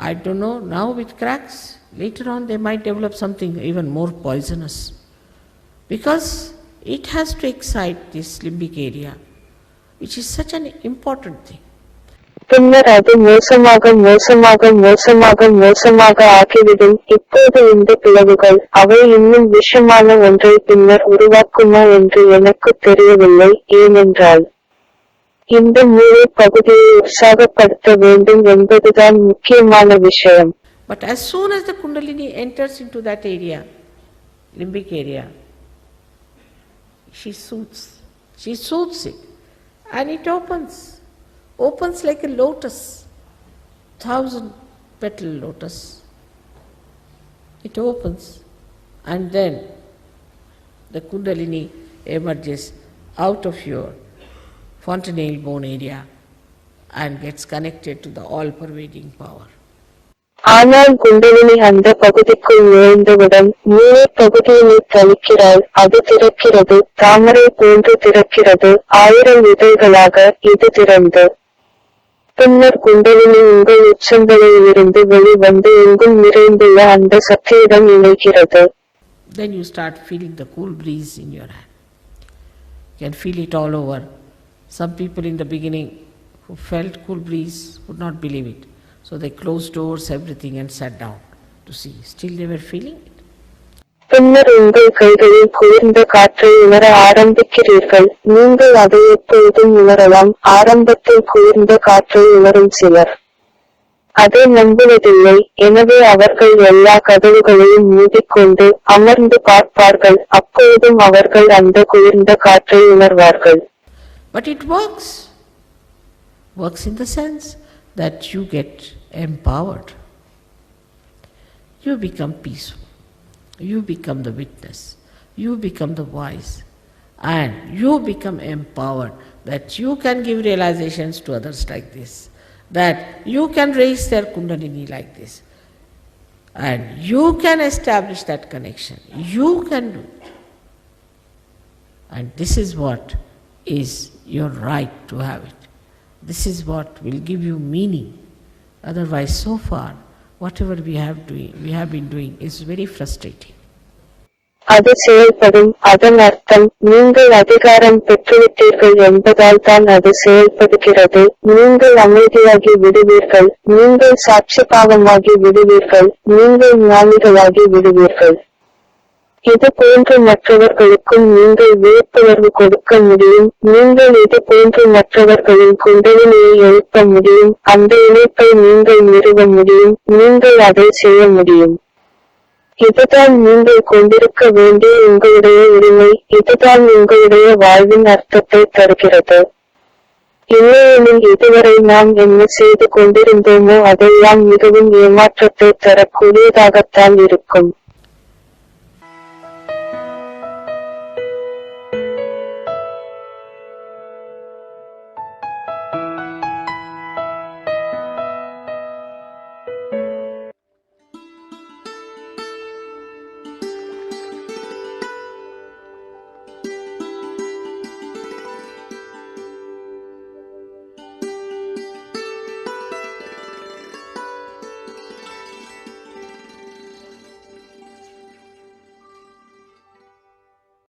I don't know, now with cracks, later on they might develop something even more poisonous. Because it has to excite this limbic area, which is such an important thing. பின்னர் அது மோசமாக மோசமாக மோசமாக மோசமாக ஆகிவிடும். இப்போது இந்த பிளவுகள், அவை இன்னும் விஷமான ஒன்றை பின்னர் உருவாக்குமா என்று எனக்கு தெரியவில்லை, ஏனென்றால் இந்த மூளை பகுதியை உற்சாகப்படுத்த வேண்டும் என்பதுதான் முக்கியமான விஷயம். But as soon as the Kundalini enters into that area, limbic area, she soothes it, and it opens like a lotus, 1000 petal lotus. It opens, and then the Kundalini emerges out of your fontanelle bone area and gets connected to the all-pervading power. ஆனால் குண்டலினி அந்த பகுதிக்குள் நுழைந்தவுடன் மூளை பகுதியினை தணிக்கிறாள். அது திறக்கிறது, தாமரை போன்று திறக்கிறது, 1000 இதழ்களாக இது திறந்து. பின்னர் குண்டலினி உங்கள் உச்சந்தலையிலிருந்து வெளிவந்து எங்கும் நிறைந்துள்ள அந்த சக்தியுடன் இணைகிறது. Then you start feeling the cool breeze in your hand. You can feel it all over. Some people in the beginning who felt cool breeze would not believe it. So they closed doors, everything, and sat down to see. Still they were feeling it. பின்னர் உங்கள் கைகளில் குளிர்ந்த காற்றை உணர ஆரம்பிக்கிறீர்கள். நீங்கள் அதை எப்பொழுதும் உணரலாம். ஆரம்பத்தில் குளிர்ந்த காற்றை உணரும் சிலர் அதை நம்புவதில்லை. எனவே அவர்கள் எல்லா கதவுகளையும் மூடிக்கொண்டு அமர்ந்து பார்ப்பார்கள். அப்பொழுதும் அவர்கள் அந்த குளிர்ந்த காற்றை உணர்வார்கள். But it works. Works in the sense that you get empowered. You become peaceful. You become the witness. You become the voice. And you become empowered that you can give realizations to others like this. That you can raise their Kundalini like this. And you can establish that connection. You can do it. And this is what is your right to have it. This is what will give you meaning. Otherwise, so far, whatever we have been doing is very frustrating. அது செயல்படும். அதன் அர்த்தம் நீங்கள் அதிகாரம் பெற்றுவிட்டீர்கள் என்பதால் தான் அது செயல்படுகிறது. நீங்கள் அமைதியாகி விடுவீர்கள். நீங்கள் சாட்சிபாவமாகி விடுவீர்கள். நீங்கள் ஞானிகளாகி விடுவீர்கள். இது போன்று மற்றவர்களுக்கும் நீங்கள் விழிப்புணர்வு கொடுக்க முடியும். நீங்கள் இது போன்று மற்றவர்களின் குண்டலினியை எழுப்ப முடியும். அந்த இணைப்பை நீங்கள் நிறுவ முடியும். நீங்கள் அதை செய்ய முடியும். இதுதான் நீங்கள் கொண்டிருக்க வேண்டிய உங்களுடைய உரிமை. இதுதான் உங்களுடைய வாழ்வின் அர்த்தத்தை தருகிறது. இல்லையெனில் இதுவரை நாம் என்ன செய்து கொண்டிருந்தோமோ அதெல்லாம் மிகவும் ஏமாற்றத்தை தரக்கூடியதாகத்தான் இருக்கும்.